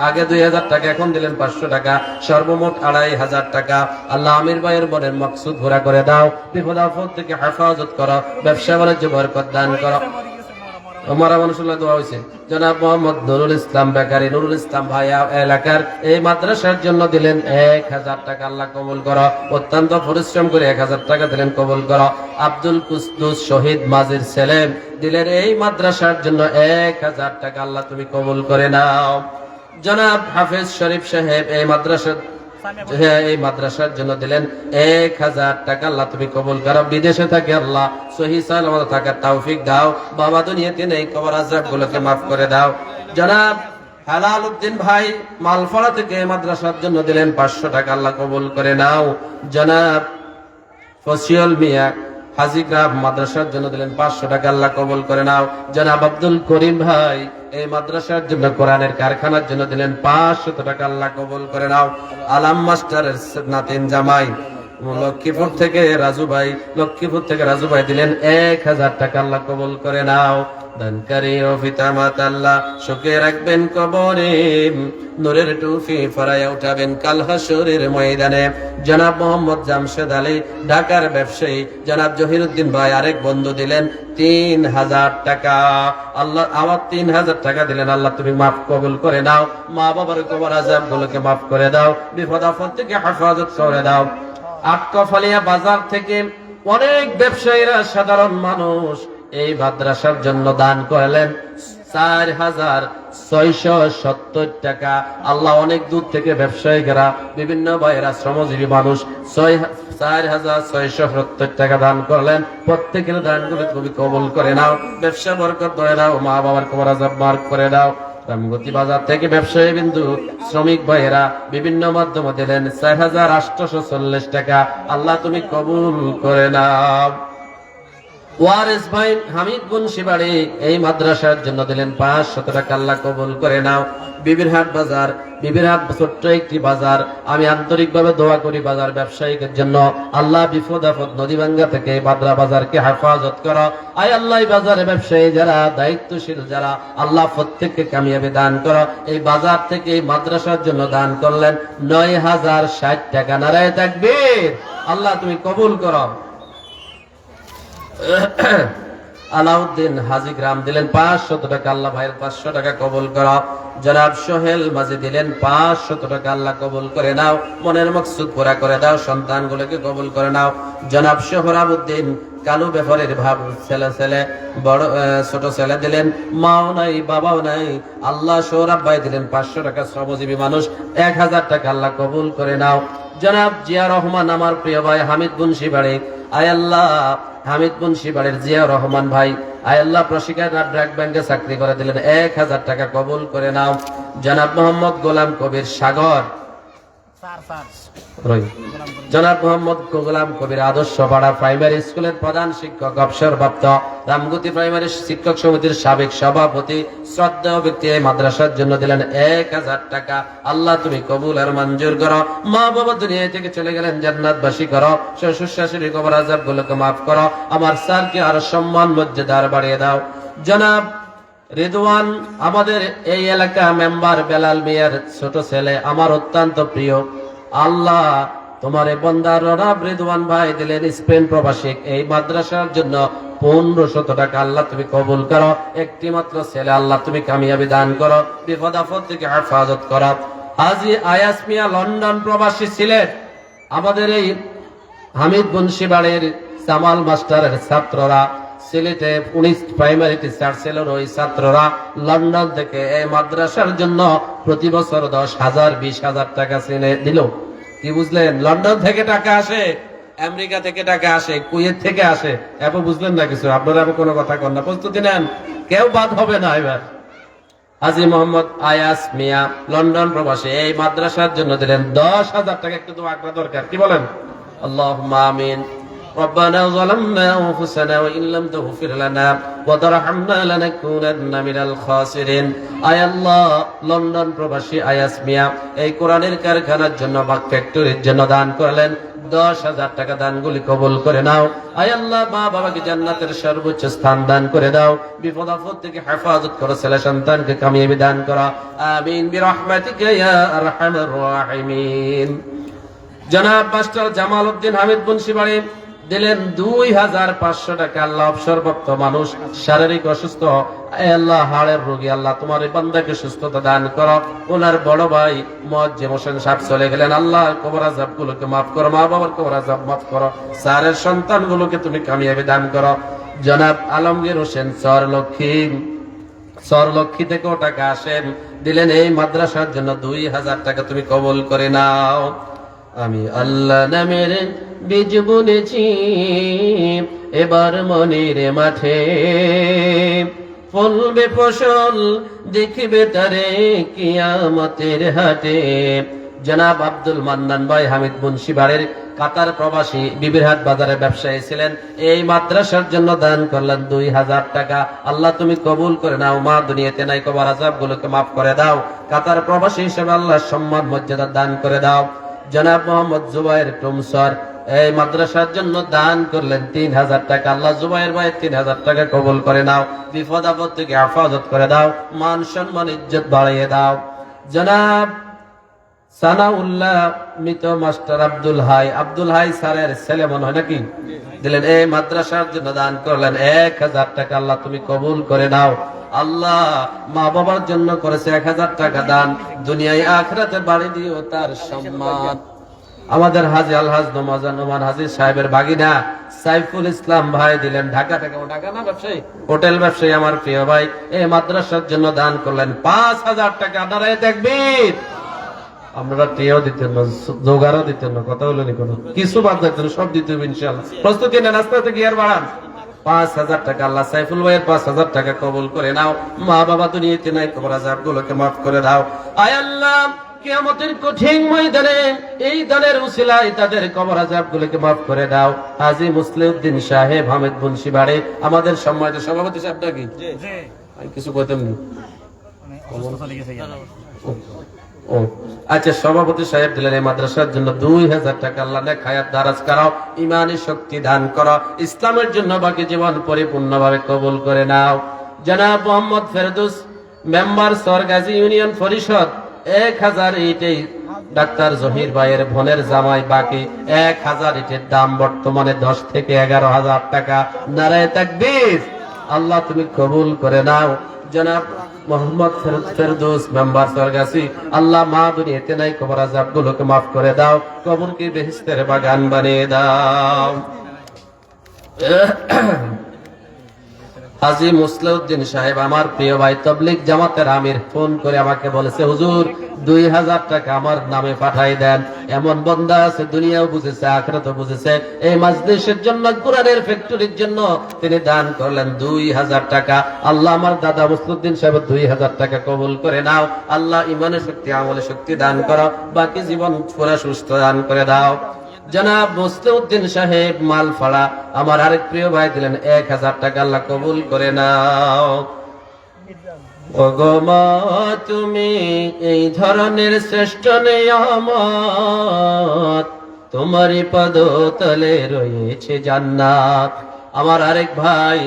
আগে 2000 টাকা, এখন দিলেন 500 টাকা, সর্বমোট 2500 টাকা। আল্লাহ আমির ভাইয়ের বোনের মকসুদ ঘোরা করে দাও, বিপদ আপদ থেকে হেফাজত করো, ব্যবসা বাণিজ্য বরকত দান করো। ওমরা মানুষুল্লাহ দোয়া হয়েছে। জনাব মোহাম্মদ নুরুল ইসলাম বেকারি, নুরুল ইসলাম ভাই এলাকার এই মাদ্রাসার জন্য দিলেন 1000 টাকা, আল্লাহ কবুল করো। অত্যন্ত পরিশ্রম করে 1000 টাকা দিলেন, কবুল করো। আব্দুল কুদ্দুস শহীদ মাজির সেলেম দিলেন এই মাদ্রাসার জন্য 1000 টাকা, আল্লাহ তুমি কবুল করে নাও। জনাব হাফেজ শরীফ সাহেব এই মাদ্রাসার জন্য দিলেন 1000 টাকা, আল্লাহ তুমি কবুল করো। বিদেশে থাকে আল্লাহ সহি সালামত থাকার তৌফিক দাও। বাবা দুনিয়াতে নেই, কবর আযাব গুলোকে মাফ করে দাও। জনাব হেলাল উদ্দিন ভাই মালফড়া থেকে মাদ্রাসার জন্য দিলেন 500 টাকা, আল্লাহ কবুল করে নাও। জনাব ফসিউল মিয়া হাজিগ্রাম মাদ্রাসার জন্য দিলেন 500 টাকা, আল্লাহ কবুল করে নাও। জনাব আব্দুল করিম ভাই এই মাদ্রাসার জন্য, কোরআনের কারখানার জন্য দিলেন 500 টাকা, আল্লাহ কবুল করে নাও। আলাম মাস্টারের নাতিন জামাই লক্ষ্মীপুর থেকে রাজু ভাই দিলেন 1000 টাকা, আল্লাহ কবুল করে নাও। দানকারী ও পিতামাতা আল্লাহ সুখে রাখবেন কবরে, নূরের টুফি ফরায়া উঠাবেন কাল হাসরের ময়দানে। জনাব মোহাম্মদ জামশেদ আলী ঢাকার ব্যবসায়ী, জনাব জহিরুদ্দিন ভাই আরেক বন্ধু দিলেন 3000 টাকা, আল্লাহ আবার 3000 টাকা দিলেন, আল্লাহ তুমি মাফ কবুল করে নাও। মা বাবার কবর আযাব গুলোকে মাফ করে দাও, বিপদ আপদ থেকে হেফাজত করে দাও। আটকফালিয়া বাজার থেকে অনেক ব্যবসায়ীরা, সাধারণ মানুষ এই মাদ্রাসার জন্য দান করলেন 4670 টাকা। আল্লাহ অনেক দূর থেকে ব্যবসায়ীরা, বিভিন্ন ভাইয়েরা, শ্রমজীবী মানুষ 4670 টাকা দান করলেন। প্রত্যেকের দানগুলো তুমি কবুল করে নাও, ব্যবসা বরকত করে দাও, মা বাবার কবর আযাব মাফ করে দাও। রামগতি বাজার থেকে ব্যবসায়ী বিন্দু, শ্রমিক ভাইয়েরা বিভিন্ন মাধ্যমে দিলেন 4840 টাকা, আল্লাহ তুমি কবুল করে নাও। ওয়ারিস ভাই হামিদ বংশীবাড়ি এই মাদ্রাসার জন্য দিলেন 500 টাকা, আল্লাহ কবুল করে নাও। বিবিরহাট বাজার, বিবিরহাট ছোট্ট একটি বাজার, আমি আন্তরিকভাবে দোয়া করি বাজার ব্যবসায়ীদের জন্য, আল্লাহ বিপদ আপদ নদীভাঙ্গা থেকে বাদরা বাজারকে হেফাজত করো। আয় আল্লাহ এই বাজারে ব্যবসায়ী যারা, দায়িত্বশীল যারা, আল্লাহ প্রত্যেককে কামিয়াবি দান করো। এই বাজার থেকে এই মাদ্রাসার জন্য দান করলেন 9060 টাকা, নারায়ে তাকবীর, আল্লাহ তুমি কবুল করো। আলাউদ্দিন হাজিগ্রাম দিলেন 500 টাকা, আল্লাহ ভাইয়ের 500 টাকা কবুল করো। জনাব সোহেল মাঝি দিলেন 500 টাকা, আল্লাহ কবুল করে নাও, মনের মকসুদ পুরা করে দাও, সন্তানগুলোকে কবুল করে নাও। জনাব সোহরাবউদ্দিন কালু ব্যাপারের ভাব ছেলে বড় ছোট ছেলে দিলেন, মাও নাই বাবাও নাই, আল্লাহ সোহরাব ভাই দিলেন 500 টাকা, শ্রমজীবী মানুষ 1000 টাকা, আল্লাহ কবুল করে নাও। জনাব জিয়া রহমান আমার প্রিয় ভাই হামিদ বংশীবাড়ি, আয় আল্লাহ হামিদ বংশীবাড়ির জিয়া রহমান ভাই, আয় আল্লাহ প্রশিক্ষণ ব্র্যাক ব্যাংকে চাকরি করে দিলেন 1000 টাকা, কবুল করে নাও। জনাব মোহাম্মদ গোলাম কবির সাগর, জনাব মোহাম্মদ গোলাম কবির আদর্শ পাড়া প্রাইমারি স্কুলের প্রধান শিক্ষক, অবসরপ্রাপ্ত, রামগতি প্রাইমারি শিক্ষক সমিতির সাবেক সভাপতি, শ্রদ্ধেয় ব্যক্তি, এই মাদ্রাসার জন্য দিলেন 1000 টাকা, আল্লাহ তুমি কবুল আর মঞ্জুর করো। মা বাবা দুনিয়া থেকে চলে গেলেন, জান্নাতবাসী করো, শ্বশুর শাশুড়ি কবর আযাব গুলোকে মাফ করো, আমার স্যারকে আরো সম্মান মর্যাদা বাড়িয়ে দাও। জনাব রিদওয়ান আমাদের এই এলাকা মেম্বার বেলাল মিয়ার ছোট ছেলে, আমার অত্যন্ত প্রিয়, আল্লাহ তোমার এই বান্দার রব রিদওয়ান ভাই দিলেন স্পেন প্রবাসী, এই মাদ্রাসার জন্য 1500 টাকা, আল্লাহ তুমি কবুল করো। একটি মাত্র ছেলে, আল্লাহ তুমি কামিয়াবি দান করো, বিপদ আপদ থেকে হেফাজত করো। হাজী আয়াস মিয়া লন্ডন প্রবাসী ছিলেন, আমাদের এই হামিদ বংশীবাড়ির সামাল মাস্টারের ছাত্ররা, সিলেটে 19 প্রাইমারি টিচার ছিলেন ওই ছাত্ররা লন্ডন থেকে এই মাদ্রাসার জন্য প্রতি বছর 10,000 20,000 টাকা কিনে দিল। কি বুঝলেন? লন্ডন থেকে টাকা আসে, আমেরিকা থেকে টাকা আসে, কুয়েত থেকে আসে। এবার বুঝলেন না কিছু? আপনারা কোনো কথা কন না, প্রস্তুতি নেন, কেউ বাদ হবে না। এবার হাজী মোহাম্মদ আয়াস মিয়া লন্ডন প্রবাসী এই মাদ্রাসার জন্য দিলেন 10,000 টাকা। একটু দোয়া করা দরকার, কি বলেন? আল্লাহুম্মা আমিন। ربنا ظلمنا أنفسنا وإن لم تغفر لنا وترحمنا لنكونن من الخاسرين। আয় আল্লাহ, লন্ডন প্রবাসী আয়াস মিয়া এই কোরআনের কারখানার জন্য বা ফ্যাক্টরির জন্য দান করলেন 10,000 টাকা। দানগুলি কবুল করে নাও। আয় আল্লাহ, মা বাবাকে জান্নাতের সর্বোচ্চ স্থান দান করে দাও, বিপদ আপদ থেকে হেফাজত করো, ছেলে সন্তানকে কামিয়াবি দান করো। আমিন বিরহমাতিকা ইয়া আরহামার রাহিমিন। জনাব মাস্টার জামাল উদ্দিন হামিদ বংশীবাড়ি দিলেন 2,500 টাকা। আল্লাহ, অবসরপ্রাপ্ত মানুষ, শারীরিক অসুস্থ, আল্লাহ হাড়ের রোগী, আল্লাহ তোমার এই বান্দাকে সুস্থতা দান করো। ওনার বড় ভাই মুয়াজ্জিম হোসেন সাহেব চলে গেলেন, আল্লাহ কবর আযাব গুলোকে মাফ করো, মা বাবার কবর আযাব মাফ করো, স্যারের সন্তান গুলোকে তুমি কামিয়াবি দান করো। জনাব আলমগীর হোসেন সরলক্ষী থেকেও টাকা আসেন, দিলেন এই মাদ্রাসার জন্য 2,000 টাকা, তুমি কবুল করে নাও। আমি আল্লাহ নামের বীজ বুনেছি এবার মনের মাঠে, ফলবে ফসল দেখবে তারে কিয়ামতের হাটে। জনাব আব্দুল মান্নান ভাই হামিদ বংশীবাড়ির কাতার প্রবাসী বিবিরহাট বাজারে ব্যবসায়ী ছিলেন, এই মাদ্রাসার জন্য দান করলেন 2,000 টাকা। আল্লাহ তুমি কবুল করে নাও, মা দুনিয়াতে নাই কবর আযাব গুলোকে মাফ করে দাও। কাতার প্রবাসী হিসেবে আল্লাহ সম্মান মর্যাদা দান করে দাও। জনাব মোহাম্মদ জুবাইর টুমসর এই মাদ্রাসার জন্য দান করলেন 3,000 টাকা। আল্লাহ জুবাইর ভাই 3,000 টাকা কবুল করে নাও, বিপদ আপদ থেকে হেফাজত করে দাও, মান সম্মান ইজ্জত বাড়িয়ে দাও। জনাব সানাউল্লাহ মৃত মাস্টার আব্দুল হাই স্যারের ছেলে মনে হয় নাকি, দিলেন এই মাদ্রাসার জন্য দান করলেন 1,000 টাকা। আল্লাহ তুমি কবুল করে নাও। আল্লাহ মা বাবার জন্য করেছে 1,000 টাকা দান, দুনিয়ায় আখিরাতে বাড়ি দিও তার সম্মান। আমাদের হাজী আলহাজ নোমান হাজী সাহেবের ভাগিনা সাইফুল ইসলাম ভাই দিলেন ঢাকা থেকে, ঢাকা না ব্যবসায়ী, হোটেল ব্যবসায়ী, আমার প্রিয় ভাই এই মাদ্রাসার জন্য দান করলেন 5,000 টাকা। নারায়ে তাকবীর। আমরা টিয়াও দিতেন না, জোগাড়ও দিতেন না, কথা হলো নি কোনো কিছু বাদ দিতেন, সব দিতে হবে ইনশাআল্লাহ। প্রস্তুতি নেন, আস্তে আস্তে গিয়ার বাড়ান। 5,000 টাকা। আল্লাহ সাইফুল ভাইয়ের 5,000 টাকা কবুল করে নাও, মা বাবা দুনিয়াতে নাই কবর আযাব গুলোকে মাফ করে দাও। আয় আল্লাহ, কিয়ামতের কঠিন ময়দানে এই দানের উসিলায় তাদের কবর আযাব গুলোকে মাফ করে দাও। হাজী মুসলিউদ্দিন সাহেব হামিদ বংশীবাড়ি আমাদের সম্মানিত সভাপতি সাহেবটা কি আমি কিছু কইতাম না। ও আচ্ছা, সভাপতি সাহেব দিলেন এই মাদ্রাসার জন্য 2,000 টাকা। আল্লাহ নেক হায়াত দারাজ করাও, ইমানি শক্তি দান করো, ইসলামের জন্য বাকি জীবন পরিপূর্ণভাবে কবুল করে নাও। জনাব মোহাম্মদ ফেরদৌস মেম্বার সরগাজী ইউনিয়ন পরিষদ 1,000 ইটেই ডাক্তার জহির ভাইয়ের বোনের জামাই বাকি 1,000 ইটের দাম বর্তমানে 10 থেকে 11,000 টাকা। নারায়ে তাকবীর। আল্লাহ তুমি কবুল করে নাও। জনাব মোহাম্মদ ফেরদৌস মেম্বার সরগাছি, আল্লাহ মা দুনিয়াতে নাই কবর আযাব গুলোকে মাফ করে দাও, কবরকে বেহেশতের বাগান বানিয়ে দাও। হাজী মুসলিউদ্দিন সাহেব আমার প্রিয় ভাই তাবলীগ জামাতের আমির ফোন করে আমাকে বলেছে, হুজুর 2,000 টাকা আমার নামে পাঠাই দেন। এমন বান্দা আছে দুনিয়াও বুঝেছে আখিরাতও বুঝেছে, এই মাজলিসের জন্য কোরআনের ফ্যাক্টরির জন্য তিনি দান করলেন 2,000 টাকা। আল্লাহ আমার দাদা মুসলিউদ্দিন সাহেব 2,000 টাকা কবুল করে নাও। আল্লাহ ইমানের শক্তি আমলের শক্তি দান করো, বাকি জীবন পুরা সুস্থ দান করে দাও। জনাব মুসলিউদ্দিন সাহেব মালফাড়া আমার আরেক প্রিয় ভাই দিলেন 1,000 টাকা। আল্লাহ কবুল করে নাও। ওগো মা তুমি এই ধরনের শ্রেষ্ঠ নিয়ামত, তোমারই পদতলে রয়েছে জান্নাত। আমার আরেক ভাই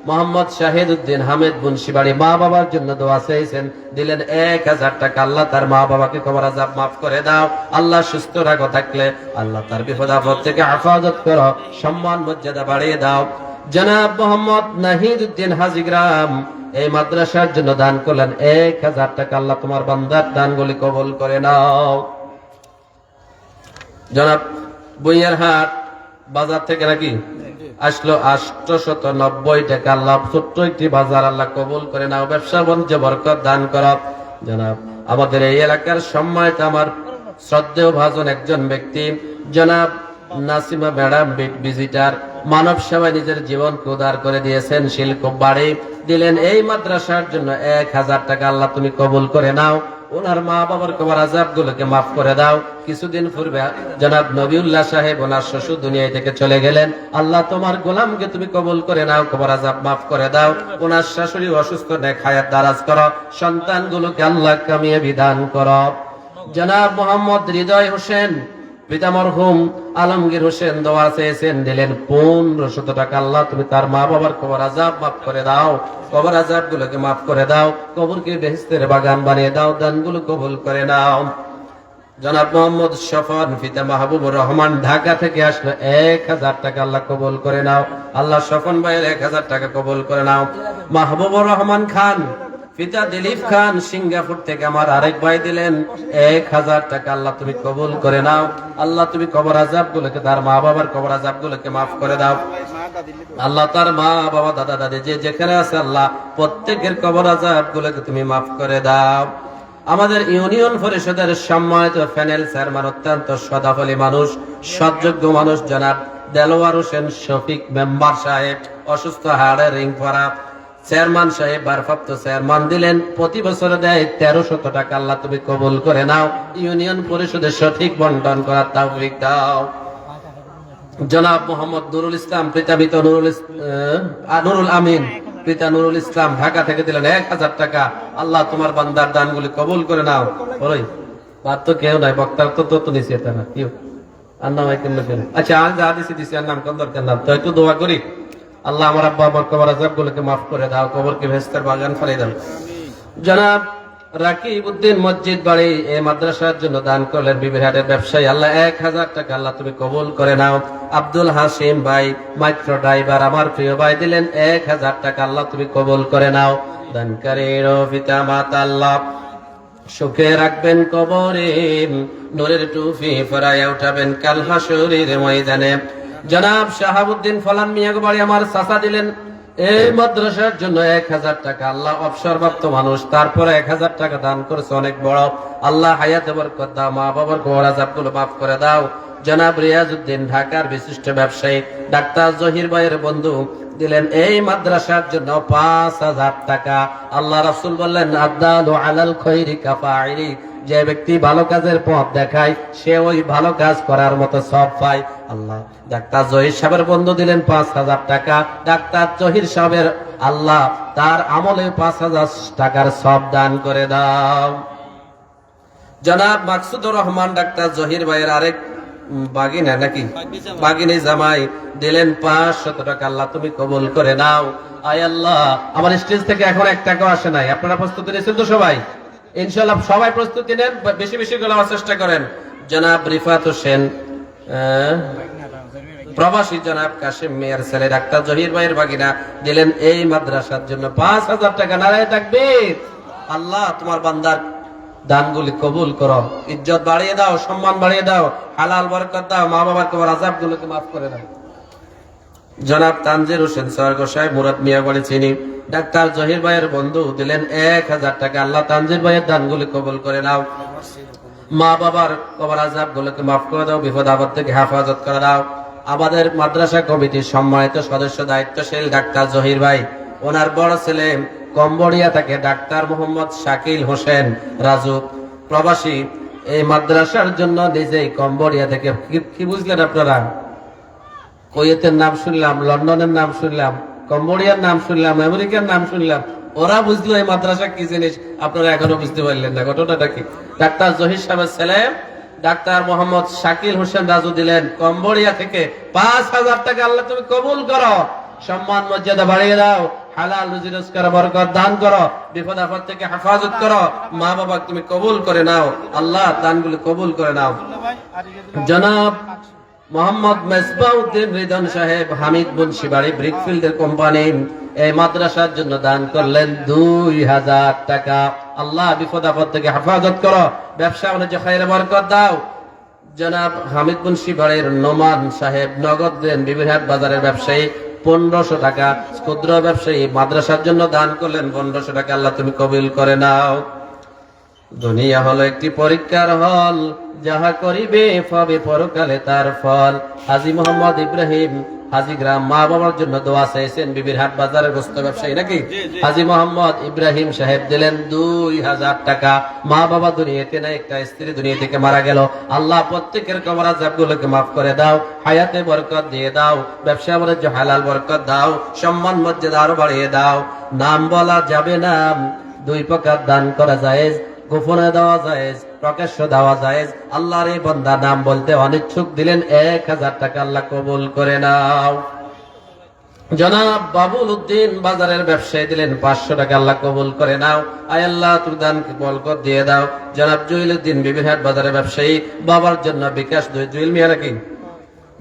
মোহাম্মদ শাহিদ উদ্দিন হামিদ বংশীবাড়ি মা বাবার জন্য দোয়া চেয়েছেন, দিলেন 1,000 টাকা। আল্লাহ তার মা বাবাকে কবর আযাব মাফ করে দাও। আল্লাহ সুস্থ রাখো, থাকলে আল্লাহ তার বিপদ আপদ থেকে হেফাজত করো, সম্মান মর্যাদা বাড়িয়ে দাও। জনাব মোহাম্মদ নাহিদ উদ্দিন হাজীগ্রাম এই মাদ্রাসার জন্য দান করলেন 1,000 টাকা। আল্লাহ তোমার বান্দার দানগুলি কবুল করে নাও। জনাব বইয়ারহাট বাজার থেকে নাকি আসলো 890 টাকা। আল্লাহ ছোট্ট একটি বাজার আল্লাহ কবুল করে নাও, ব্যবসা বাণিজ্য বরকত দান করো। জনাব আমাদের এই এলাকার সম্মানিত আমার শ্রদ্ধেয় ভাজন একজন ব্যক্তি জনাব নাসিমা ম্যাডাম ভিজিটার, মানব সেবায় নিজের জীবনকে উদার করে দিয়েছেন, শিল্প বাড়ি দিলেন এই মাদ্রাসার জন্য 1000 টাকা। আল্লাহ তুমি কবুল করে নাও, ওনার মা বাবার কবর আযাব গুলোকে মাফ করে দাও। কিছুদিন পূর্বে জনাব নবিউল্লাহ সাহেব ওনার শ্বশুর দুনিয়া থেকে চলে গেলেন, আল্লাহ তোমার গোলামকে তুমি কবুল করে নাও, কবর আযাব মাফ করে দাও। ওনার শাশুড়ি অসুস্থ, নেক হায়াত দারাজ করো, সন্তানগুলোকে আল্লাহ কামিয়ে বিধান করো। জনাব মোহাম্মদ হৃদয় হোসেন পিতা মরহুম আলমগীর হোসেন দোয়া চেয়েছেন, দিলেন 1500 টাকা। আল্লাহ তুমি তার মা বাবার কবর আযাব মাফ করে দাও, কবর আযাব গুলোকে মাফ করে দাও, কবরকে বেহেশতের বাগান বানিয়ে দাও, দানগুলো কবুল করে নাও। জনাব মোহাম্মদ শফান পিতা মাহবুবুর রহমান ঢাকা থেকে আসলো, 1000 টাকা। আল্লাহ কবুল করে নাও, আল্লাহ শফান ভাইয়ের 1000 টাকা কবুল করে নাও। মাহবুবুর রহমান খান পিতা দিলীপ খান সিঙ্গাপুর থেকে আমার আরেক ভাই দিলেন 1000 টাকা। আল্লাহ তুমি কবুল করে নাও, আল্লাহ তুমি কবর আযাব গুলোকে, তার মা বাবার কবর আযাব গুলোকে মাফ করে দাও। আল্লাহ তার মা বাবা দাদা দাদি যে যেখানে আছে আল্লাহ প্রত্যেকের কবর আযাব গুলোকে তুমি মাফ করে দাও। আমাদের ইউনিয়ন পরিষদের সম্মানিত প্যানেল চেয়ারম্যান, অত্যন্ত সদাফলী মানুষ, সৎযোগ্য মানুষ জনাব দেলোয়ার হোসেন শফিক মেম্বার সাহেব, অসুস্থ হাড়ের রিং পরা চেয়ারম্যান সাহেব, ভারপ্রাপ্ত চেয়ারম্যান দিলেন, প্রতি বছর দেয় 1300 টাকা। আল্লাহ তুমি কবুল করে নাও, ইউনিয়ন পরিষদের সঠিক বন্টন করার তৌফিক দাও। জনাব মোহাম্মদ নুরুল ইসলাম পিতা নুরুল আমিন পিতা নুরুল ইসলাম ঢাকা থেকে দিলেন 1000 টাকা। আল্লাহ তোমার বান্দার দানগুলি কবুল করে নাও। বলোই বাদ তো কেউ নাই, বক্তার তো নিচে এটা না কেউ আর নাম আচ্ছা আজ যা দিছি আর নাম কোন দরকার না, তো একটু দোয়া করি। আল্লাহ আমার আব্বা আমার কবর আযাব গুলোকে মাফ করে দাও, কবরকে বেহেশতের বাগান ফেলে দাও। জনাব রাকিব উদ্দিন মসজিদ বাড়ি এই মাদ্রাসার জন্য দান করলেন, বিবিরহাটের ব্যবসায়ী, আল্লাহ 1000 টাকা। আল্লাহ তুমি কবুল করে নাও। আব্দুল হাসিম ভাই মাইক্রো ড্রাইভার আমার প্রিয় ভাই দিলেন 1000 টাকা। আল্লাহ তুমি কবুল করে নাও। দানকারীর পিতা মাতা আল্লাহ সুখে রাখবেন কবরে, নূরের টুপি পরাইয়া উঠাবেন কাল হাসরের ময়দানে। জনাব শাহাবুদ্দিন ফলান মিয়া বাড়ি আমার চাচা দিলেন এই মাদ্রাসার জন্য 1000 টাকা। আল্লাহ অবসরপ্রাপ্ত মানুষ, তারপরে 1000 টাকা দান করেছে, অনেক বড়। আল্লাহ হায়াতে বরকত দাও, মা বাবার কবর আযাব গুলো মাফ করে দাও। জনাব রিয়াজউদ্দিন ঢাকার বিশিষ্ট ব্যবসায়ী ডাক্তার জহির ভাইয়ের বন্ধু দিলেন এই মাদ্রাসার জন্য 5000 টাকা। আল্লাহ রাসূল বললেন আদালু আলাল খায়রি কাফাইরি, যে ব্যক্তি ভালো কাজের পথ দেখায় সে ওই ভালো কাজ করার মতো সব পায়। আল্লাহ ডাক্তার জহির সাহেবের বন্ধু দিলেন 5000 টাকা। ডাক্তার জহির সাহেবের আল্লাহ তার আমলে 5000 টাকার সব দান করে দাও। জনাব মাকসুদুর রহমান ডাক্তার জহির ভাইয়ের আরেক বাগিনা নাকি বাগিনী জামাই দিলেন 500 টাকা। আল্লাহ তুমি কবুল করে নাও। আয় আল্লাহ আমার স্টেজ থেকে এখন 1 টাকাও আসে নাই, আপনারা প্রস্তুতি নিয়েছেন তো সবাই? ইনশাআল্লাহ সবাই প্রস্তুতি নেন, বেশি বেশি করে নেওয়ার চেষ্টা করেন। জনাব রিফাত হোসেন প্রবাসী জনাব কাশিম মিয়ার ছেলে ডাক্তার জহির ভাইয়ের বাগিনা দিলেন এই মাদ্রাসার জন্য 5000 টাকা। নারায়ে তাকবীর। আল্লাহ তোমার বান্দার দানগুলি কবুল করো, ইজ্জত বাড়িয়ে দাও, সম্মান বাড়িয়ে দাও, হালাল বরকত দাও, মা বাবার কবর আযাব গুলোকে মাফ করে দাও। জনাব তানজির হোসেন স্বর্গ সাহেব মুরাদ মিয়া বাড়ি চিনি ডাক্তার জহির ভাইয়ের বন্ধু দিলেন 1000 টাকা। আল্লাহ তানজির ভাইয়ের দানগুলি কবুল করে নাও, মা বাবার কবর আযাব গুলোকে মাফ করে দাও, বিপদ আপদ থেকে হেফাজত করে দাও। আমাদের মাদ্রাসা কমিটির সম্মানিত সদস্য দায়িত্বশীল ডাক্তার জহির ভাই, ওনার বড় ছেলে কম্বোডিয়া থেকে ডাক্তার মোহাম্মদ শাকিল হোসেন রাজু প্রবাসী এই মাদ্রাসার জন্য নিজেই কম্বোডিয়া থেকে, কি বুঝলেন আপনারা? কুয়েতের নাম শুনলাম, লন্ডনের নাম শুনলাম, কম্বোডিয়ার নাম শুনলাম, আমেরিকার নাম শুনলাম, ওরা বুঝলো এই মাদ্রাসা কি জিনিস, আপনারা এখনো বুঝতে পারলেন না। ঘটনাটা কি? ডাক্তার জহির সাহেবের ছেলে ডাক্তার মোহাম্মদ শাকিল হোসেন রাজু দিলেন কম্বোডিয়া থেকে 5000 টাকা। আল্লাহ তুমি কবুল করো, সম্মান মর্যাদা বাড়িয়ে দাও, হালাল রুজি রোজগার বরকত দান করো, বিপদ আপদ থেকে হেফাজত করো, মা বাবা তুমি কবুল করে নাও। আল্লাহ দানগুলো কবুল করে নাও। জনাব মোহাম্মদ মেসবাউদ্দিন রিদন সাহেব হামিদ মুন্সিবাড়ি ব্রিকফিল্ডের কোম্পানি এই মাদ্রাসার জন্য দান করলেন 2000 টাকা। আল্লাহ বিপদ আপদ থেকে হেফাজত করো, ব্যবসা বাণিজ্য খায়রে বরকত দাও, জনাব হামিদ মুন্সি বাড়ির নোমান সাহেব নগদ দেন বিবিরহাট বাজারের ব্যবসায়ী 1500 টাকা। ক্ষুদ্র ব্যবসায়ী মাদ্রাসার জন্য দান করলেন 1500 টাকা। আল্লাহ তুমি কবুল করে নাও। দুনিয়া হলো একটি পরীক্ষার হল, যাহা করিবে পাবে পরকালে তার ফল। হাজী মোহাম্মদ ইব্রাহিম হাজী গ্রাম মা বাবার জন্য দোয়া চাইছেন, বিবিরহাট বাজারের গোস্ত ব্যবসায়ী নাকি হাজী মোহাম্মদ ইব্রাহিম সাহেব দিলেন 2000 টাকা। মা বাবা দুনিয়াতে নাই, একটা স্ত্রী দুনিয়া থেকে মারা গেল। আল্লাহ প্রত্যেকের কবর আযাবগুলোকে মাফ করে দাও, হায়াতে বরকত দিয়ে দাও, ব্যবসা বাণিজ্য হালাল বরকত দাও, সম্মান মর্যাদা আরো বাড়িয়ে দাও। নাম বলা যাবে না, 2 প্রকার দান করা জায়েজ, গোপনে দেওয়া জায়েজ, প্রকাশ্য দেওয়া জায়েজ। আল্লাহর এই বান্দা নাম বলতে অনিচ্ছুক, দিলেন 1000 টাকা। আল্লাহ কবুল করে নাও। জনাব বাবুল উদ্দিন বাজারের ব্যবসায়ী দিলেন 500 টাকা। আল্লাহ কবুল করে নাও। আয় আল্লাহ তুমি দানকে বরকত দিয়ে দাও। জনাব জুয়েল উদ্দিন বিবিরহাট বাজারের ব্যবসায়ী, বাবার জন্য বিকাশ জুয়েল মিয়া নাকি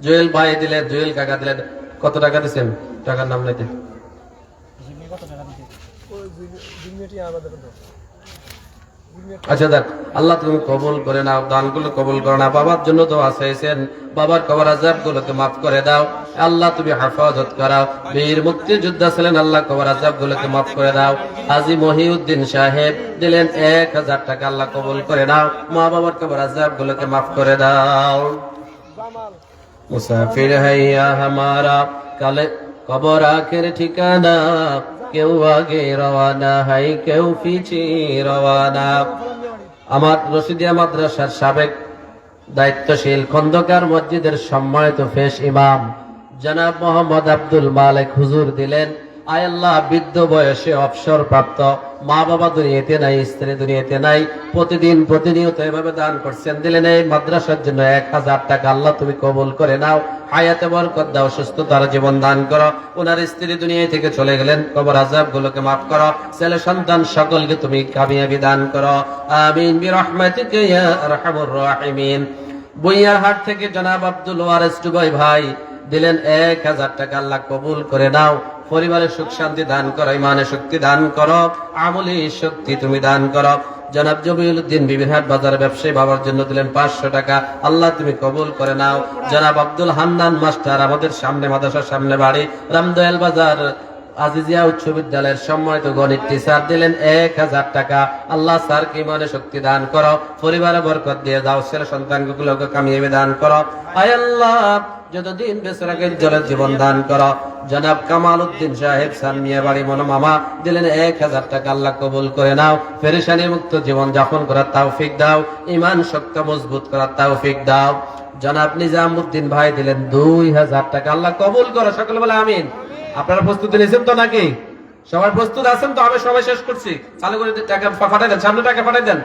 জুয়েল ভাই দিলেন, জুয়েল কাকা দিলেন। কত টাকা দিচ্ছেন? টাকার নাম নাকি আচ্ছা দেখ, আল্লাহ তুমি কবুল করে নাও, দানগুলো কবুল করে নাও। বাবার জন্য দোয়া চাইছেন, বাবার কবর আযাবগুলোকে মাফ করে দাও। আল্লাহ তুমি হেফাজত করাও। বীর মুক্তিযোদ্ধা ছিলেন, আল্লাহ কবর আযাবগুলোকে মাফ করে দাও। হাজী মহিউদ্দিন সাহেব দিলেন 1000 টাকা। আল্লাহ কবুল করে নাও। মা বাবার কবর আযাবগুলোকে মাফ করে দাও। মুসাফির হাইয়া হামারা কালে কবর আখের ঠিকানা, কেউ আগে রওয়ানা হয়, কেউ পিছে রওয়ানা। আমার রশিদিয়া মাদ্রাসার সাবেক দায়িত্বশীল খন্দকার মসজিদের সম্মানিত ফেস ইমাম জনাব মোহাম্মদ আব্দুল মালিক হুজুর দিলেন, আয় আল্লাহ বৃদ্ধ বয়সে অবসর প্রাপ্ত, মা বাবা দুনিয়াতে নাই, স্ত্রী দুনিয়াতে নাই, প্রতিনিয়ত এভাবে দান করছেন, দিলেন এই মাদ্রাসার জন্য 1000 টাকা। আল্লাহ তুমি কবুল করে নাও, হায়াতে বরকত দাও, সুস্থতার জীবন দান করো। ওনার স্ত্রী দুনিয়া থেকে চলে গেলেন, কবর আযাবগুলোকে মাফ করো, ছেলে সন্তান সকলকে তুমি কামিয়াবি দান করো। আমিন বিরহমাতিকা ইয়া আরহামুর রাহিমিন। বইয়ারহাট থেকে জনাব আব্দুল ওয়ারিস টুবাই ভাই দিলেন 1000 টাকা। আল্লাহ কবুল করে নাও। পরিবারের সুখ শান্তি দান করো, ইমানে শক্তি দান করো, আমলি শক্তি তুমি দান করো। জনাব জবিউল উদ্দিন বিবিরহাট বাজার ব্যবসায়ী, বাবার জন্য দিলেন 500 টাকা। আল্লাহ তুমি কবুল করে নাও। জনাব আব্দুল হান্নান মাস্টার, আমাদের সামনে মাদ্রাসার সামনে বাড়ি, রামদয়াল বাজার আজিজিয়া উচ্চ বিদ্যালয়ের সম্মানিত গণিত টিচার দিলেন 1000 টাকা। আল্লাহ স্যারকে ইমানে শক্তি দান করো, পরিবারে বরকত দিয়ে দাও, ছেলে সন্তানগুলোকে কামিয়াবি দান করো। আয় আল্লাহ যতদিন বেঁচে রাখে জলের জীবন দান করো। জনাব কামাল উদ্দিন সাহেব সানমিয়া বাড়ি মনোমামা দিলেন 1000 টাকা। আল্লাহ কবুল করে নাও। পেরেশানি মুক্ত জীবন যাপন করার তৌফিক দাও, ইমান শক্ত মজবুত করার তৌফিক দাও। জনাব নিজামউদ্দিন ভাই দিলেন 2000 টাকা। আল্লাহ কবুল করো। সকলে বলে আমিন। আপনারা প্রস্তুতি নিয়েছেন তো নাকি? সবাই প্রস্তুত আছেন তো? আমি সবাই শেষ করছি, চালু করে টাকা পাঠাই দেন, সামনে টাকা পাঠাই দেন।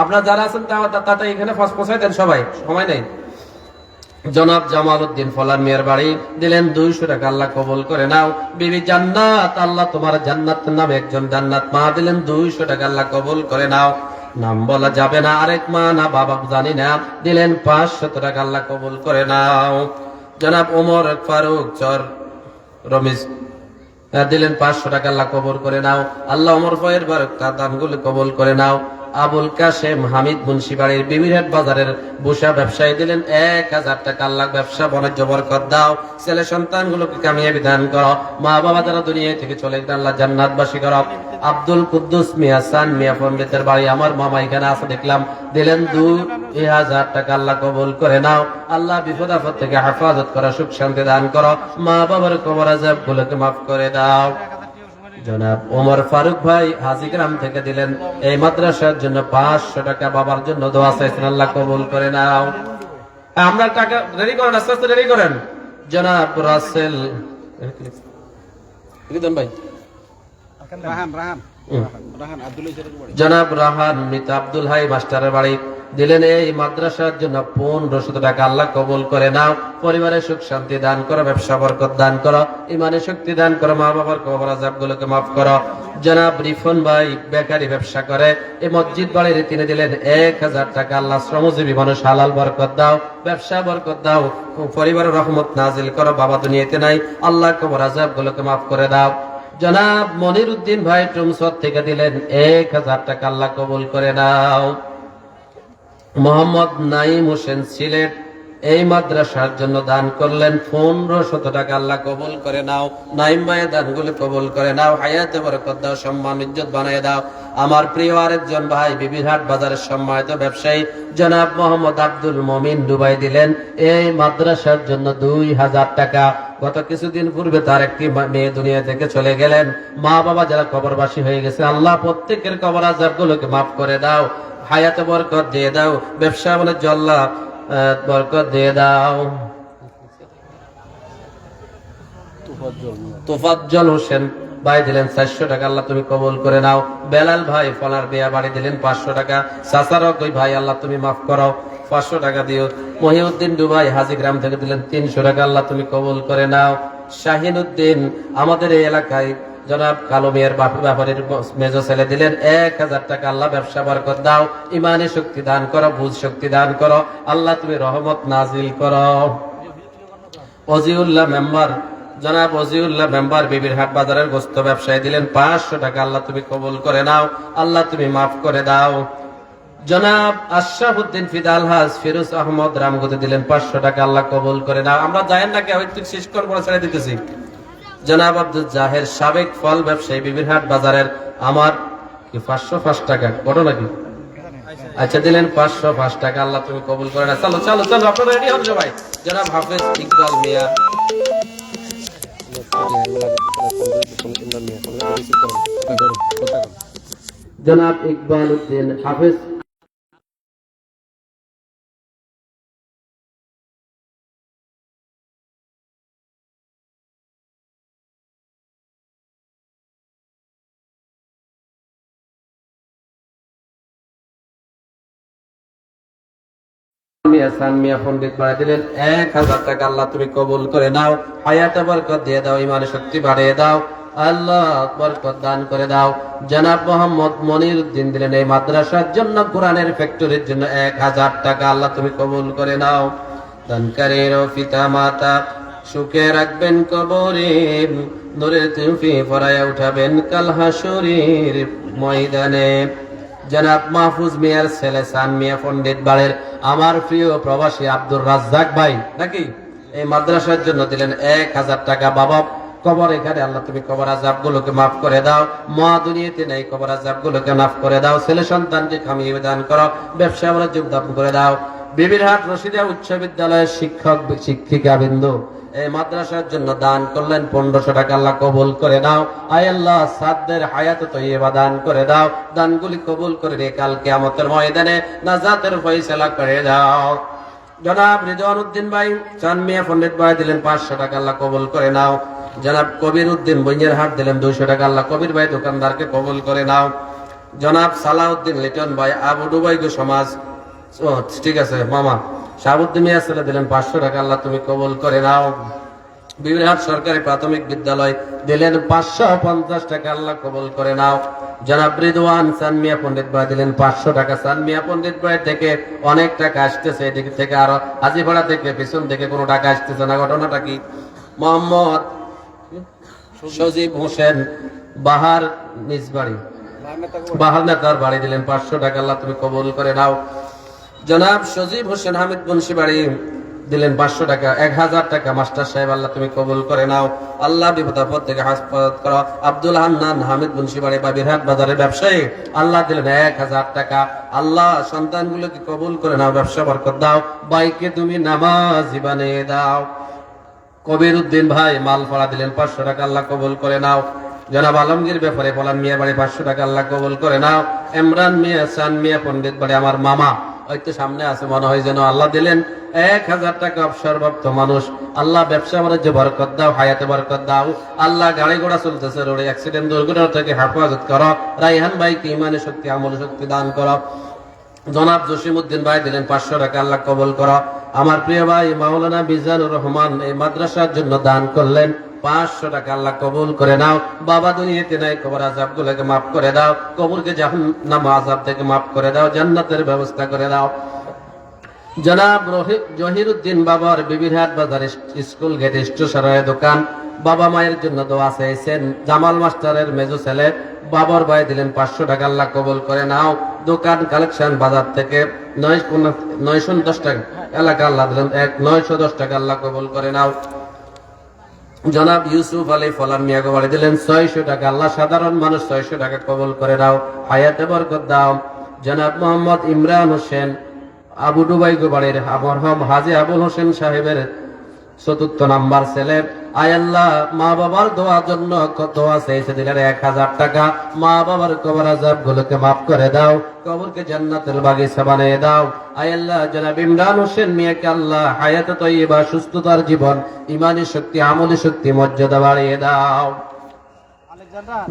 আপনারা যারা আছেন তাতে এখানে ফার্স্ট পৌঁছাই দেন, সবাই, সময় নেই। জনাব জামাল উদ্দিন ফলার মিয়ার বাড়ি দিলেন 200 টাকা। আল্লাহ কবুল করে নাও। বিবি জান্নাত, আল্লাহ তোমার জান্নাত নামে একজন জান্নাত মা দিলেন 200 টাকা। আল্লাহ কবুল করে নাও। নাম বলা যাবে না, আরেক মা না বাবা জানি না, দিলেন 500 টাকা। আল্লাহ কবুল করে নাও। জনাব ওমর ফারুক চর রমিজ দিলেন 500 টাকা। আল্লাহ কবুল করে নাও। আল্লাহ ওমর ভাইয়ের বারকত দানগুলো কবুল করে নাও। আবুল কাশেম হামিদ মুন্সিবাড়ির বিবিরহাট বাজারের বুসা ব্যবসায়ী দিলেন 1000 টাকা। আল্লাহ ব্যবসা বাণিজ্য বরকত দাও, ছেলে সন্তানগুলোকে কামিয়াবি দান করো, মা বাবা যারা দুনিয়া থেকে চলে গেলেন আল্লাহ জান্নাতবাসী করো। আব্দুল কুদ্দুস মিয়া সান মিয়া পণ্ডিতের বাড়ি, আমার মামা এখানে আছে দেখলাম, দিলেন 2000 টাকা। আল্লাহ কবুল করে নাও। আল্লাহ বিপদ আপদ থেকে হেফাজত করো, সুখ শান্তি দান করো, মা বাবার কবর আযাবগুলোকে মাফ করে দাও। জনাব ওমর ফারুক ভাই হাজীগ্রাম থেকে দিলেন এই মাদ্রাসার জন্য 500 টাকা। বাবার জন্য দোয়া চাইছেন, আল্লাহ কবুল করে নাও। আমরা টাকা রেডি করেন, আস্তে আস্তে রেডি করেন। জনাব রাসেল ভাই, জনাব রাহান মৃত আব্দুল হাই মাস্টারের বাড়ি দিলেন এই মাদ্রাসার জন্য 1500 টাকা। আল্লাহ কবুল করে নাও। পরিবারের সুখ শান্তি দান করো, ব্যবসা বরকত দান করো, ইমানে শক্তি দান করো, মা বাবার কবর আযাবগুলোকে মাফ করো। জনাব রিফন ভাই বেকারি ব্যবসা করে, এই মসজিদ বাড়ির তিনি দিলেন 1000 টাকা। আল্লাহ শ্রমজীবী মানুষ হালাল বরকত দাও, ব্যবসা বরকত দাও, পরিবারের রহমত নাজিল করো। বাবা দুনিয়াতে নাই, আল্লাহ কবর আযাবগুলোকে মাফ করে দাও। জনাব মনির উদ্দিন ভাই টুমসর থেকে দিলেন 1000 টাকা। আল্লাহ কবুল করে নাও। মোহাম্মদ নাইম হোসেন সিলেট এই মাদ্রাসার জন্য দান করলেন 1500 টাকা। আল্লাহ কবুল করে নাও। নাইম ভাইয়ের দানগুলো কবুল করে নাও, হায়াতে বরকত দাও, সম্মান ইজ্জত বানিয়ে দাও। আমার প্রিয় আরেকজন ভাই বিবিরহাট বাজারের সম্মানিত ব্যবসায়ী জনাব মোহাম্মদ আব্দুল মমিন দুবাই দিলেন এই মাদ্রাসার জন্য 2000 টাকা। গত কিছুদিন পূর্বে তার একটি মেয়ে দুনিয়া থেকে চলে গেলেন। মা বাবা যারা কবরবাসী হয়ে গেছে, আল্লাহ প্রত্যেকের কবর আযাবগুলোকে মাফ করে দাও, হায়াতে বরকত দিয়ে দাও, ব্যবসা বাণিজ্য আল্লাহ বরকত দিয়ে দাও। তোফাজ্জল হোসেন ভাই দিলেন 400 টাকা। আল্লাহ তুমি কবুল করে নাও। বেলাল ভাই ফলার বিয়া বাড়ি দিলেন 500 টাকা। সাসারক ওই ভাই আল্লাহ তুমি মাফ করো, 500 টাকা দিও। মহিউদ্দিন দুবাই হাজীগ্রাম থেকে দিলেন 300 টাকা। আল্লাহ তুমি কবুল করে নাও। শাহিন উদ্দিন আমাদের এই এলাকায় জনাব কালো মিয়ার ব্যাপারীর মেজো ছেলে দিলেন 1000 টাকা। আল্লাহ ব্যবসা বরকত দাও, ইমানে শক্তি দান করো, বুঝ শক্তি দান করো। আল্লাহ তুমি রহমত নাজিল করো। অজিউল্লাহ মেম্বার জনাব অজিউল্লাহ মেম্বার বিবিরহাট বাজারের গোস্ত ব্যবসায়ী দিলেন 500 টাকা। আল্লাহ তুমি কবুল করে নাও, আল্লাহ তুমি মাফ করে দাও। জনাব আশরাফুদ্দিন ফিদাল হাজ ফিরোজ আহমদ রামগতি দিলেন 500 টাকা। আল্লাহ কবুল করে নাও। আমরা যায়েন না কে হয়তো শেষ করবো, ছেড়ে দিতেছি। জনাব আব্দুল জাহের সাবেক ফল ব্যবসায়ী বিবিরহাট বাজারের আমার কি 505 টাকা কত নাকি? আচ্ছা দিলেন 505 টাকা। আল্লাহ তুমি কবুল করে না। চলো চলো চলো, আপনারা রেডি হন সবাই। জনাব হাফেজ ইকবাল মিয়া জনাব ইকবাল উদ্দিন হাফেজ মিয়া পণ্ডিত বাড়াই দিলেন 1000 টাকা। আল্লাহ তুমি কবুল করে নাও, হায়াতে বরকত দিয়ে দাও, ইমানে শক্তি বাড়িয়ে দাও, আল্লাহ বরকত দান করে দাও। জনাব মোহাম্মদ মনির উদ্দিন দিলেন এই মাদ্রাসার জন্য কোরআনের ফ্যাক্টরির জন্য 1000 টাকা। আল্লাহ তুমি কবুল করে নাও। দানকারীর পিতা মাতা সুখে রাখবেন কবরে, নূরের তুফি ফরায়া উঠাবেন কাল হাসরের ময়দানে। জনাব মাহফুজ মিয়ার ছেলে সান মিয়া পণ্ডিত বাড়ির আমার প্রিয় প্রবাসী আব্দুর রাজ্জাক ভাই নাকি এই মাদ্রাসার জন্য দিলেন 1000 টাকা। বাবা কবর এখানে, আল্লাহ তুমি কবর আযাব গুলোকে মাফ করে দাও, মা দুনিয়াতে নাই কবর আযাব গুলোকে মাফ করে দাও, ছেলে সন্তানকে কামিয়ে দান করো, ব্যবসা বাণিজ্য দান করে দাও। বিবিরহাট রশিদিয়া উচ্চ বিদ্যালয়ের শিক্ষক শিক্ষিকা বিন্দু এই মাদ্রাসার জন্য দান করলেন 1500 টাকা। আল্লাহ কবুল করে নাও। আয় আল্লাহ সাদদের হায়াত তৈয়বা দান করে দাও, দানগুলি কবুল করে নিয়ে কাল কিয়ামতের ময়দানে নাজাতের ফয়সালা করে দাও। জনাব রিজওয়ান উদ্দিন ভাই চান মিয়া পণ্ডিত ভাই দিলেন 500 টাকা। আল্লাহ কবুল করে নাও। জনাব কবির উদ্দিন বইয়ের হাট দিলেন 200 টাকা। আল্লাহ কবির ভাই দোকানদারকে কবুল করে নাও। জনাব সালাউদ্দিন লিটন ভাই আবু ডুবাই গো সমাজ, ঠিক আছে মামা শাহাবুদ্দিন মিয়া ছেলে দিলেন 500 টাকা। আল্লাহ তুমি কবুল করে নাও। বিবিরহাট সরকারি প্রাথমিক বিদ্যালয় দিলেন 550 টাকা। আল্লাহ কবুল করে নাও। জনাব রিদওয়ান চান মিয়া পণ্ডিত ভাই দিলেন 500 টাকা। চান মিয়া পণ্ডিত ভাই থেকে অনেক টাকা আসতেছে, এদিক থেকে আরো হাজিপাড়া থেকে পিছন থেকে কোনো টাকা আসতেছে না, ঘটনাটা কি? মোহাম্মদ সজীব হোসেন বাহার নিজ বাড়ি বাহার নেতার বাড়ি দিলেন 500 টাকা। আল্লাহ তুমি কবুল করে নাও। জনাব সজীব হোসেন হামিদ বংশী বাড়ি দিলেন 500 টাকা। 1000 টাকা মাস্টার সাহেব, আল্লাহ তুমি কবুল করে নাও। আল্লাহ বিপদাপদ থেকে হাসপাত করো। আব্দুল হান্নান হামিদ বংশী বাড়ি বা বিরহাট বাজারের ব্যবসায়ী আল্লাহ দিলেন 1000 টাকা। আল্লাহ সন্তানগুলোকে কবুল করে নাও, ব্যবসা বরকত দাও, বাইকে তুমি নামাজি বানিয়ে দাও। কবির উদ্দিন ভাই মালপাড়া দিলেন 500 টাকা। আল্লাহ কবুল করে নাও। জনাব আলমগীর ব্যাপারে পলান মিয়া বাড়ি 500 টাকা। আল্লাহ কবুল করে নাও। ইমরান মিয়া সান মিয়া পণ্ডিত বাড়ি আমার মামা হয়তো সামনে আছে মনে হয় যেন, আল্লাহ দিলেন 1000 টাকা। অবসরপ্রাপ্ত মানুষ, আল্লাহ ব্যবসা বাণিজ্য বরকত দাও, হায়াতে বরকত দাও। আল্লাহ গাড়ি ঘোড়া চলতেছে রোডে অ্যাক্সিডেন্ট দুর্ঘটনা থেকে হেফাজত করো। রাইহান ভাইকে ইমানে শক্তি আমল শক্তি দান করো। জনাব জসিমউদ্দিন ভাই দিলেন 500 টাকা। আল্লাহ কবুল করো। আমার প্রিয় ভাই মাওলানা মিজানুর রহমান এই মাদ্রাসার জন্য দান করলেন 500 টাকা। আল্লাহ কবুল করে নাও। বাবা দুনিয়াতে নাই কবর আযাব গুলোকে মাফ করে দাও, কবরকে জাহান্নাম আযাব থেকে মাফ করে দাও, জান্নাতের ব্যবস্থা করে দাও। জনাব জহিরুদ্দিন বাবার বিবিরহাট বাজার স্কুল গেট স্টেশনের দোকান বাবা মায়ের জন্য দোয়া চেয়েছেন। জামাল মাস্টারের মেজো ছেলে বাবার ভাই দিলেন 500 টাকা, আল্লাহ কবুল করে নাও। দোকান কালেকশন বাজার থেকে 910 টাকা, এলাকা আল্লাহ দিলেন 910 টাকা, আল্লাহ কবুল করে নাও। জনাব ইউসুফ আলী ফলান মিয়া বাড়ি দিলেন 600 টাকা, আল্লাহ সাধারণ মানুষ 600 টাকা কবুল করে নাও, হায়াতে বরকত দাও। জনাব মোহাম্মদ ইমরান হোসেন আবু ডুবাই বাড়ির মরহম হাজী আবুল হোসেন সাহেবের 4th নাম্বার ছেলে, আয় আল্লাহ মা বাবার দোয়ার জন্য দোয়া চেয়েছে, দিলেন 1000 টাকা। মা বাবার কবর আযাব গুলোকে মাফ করে দাও, কবরকে জান্নাতের বাগিচা বানিয়ে দাও। আয় আল্লাহ জনাব ইমরান হোসেন মিয়াকে আল্লাহ হায়াতে তয়্যিবা, সুস্থতার জীবন, ঈমানী শক্তি, আমলী শক্তি, মর্যাদা বাড়িয়ে দাও।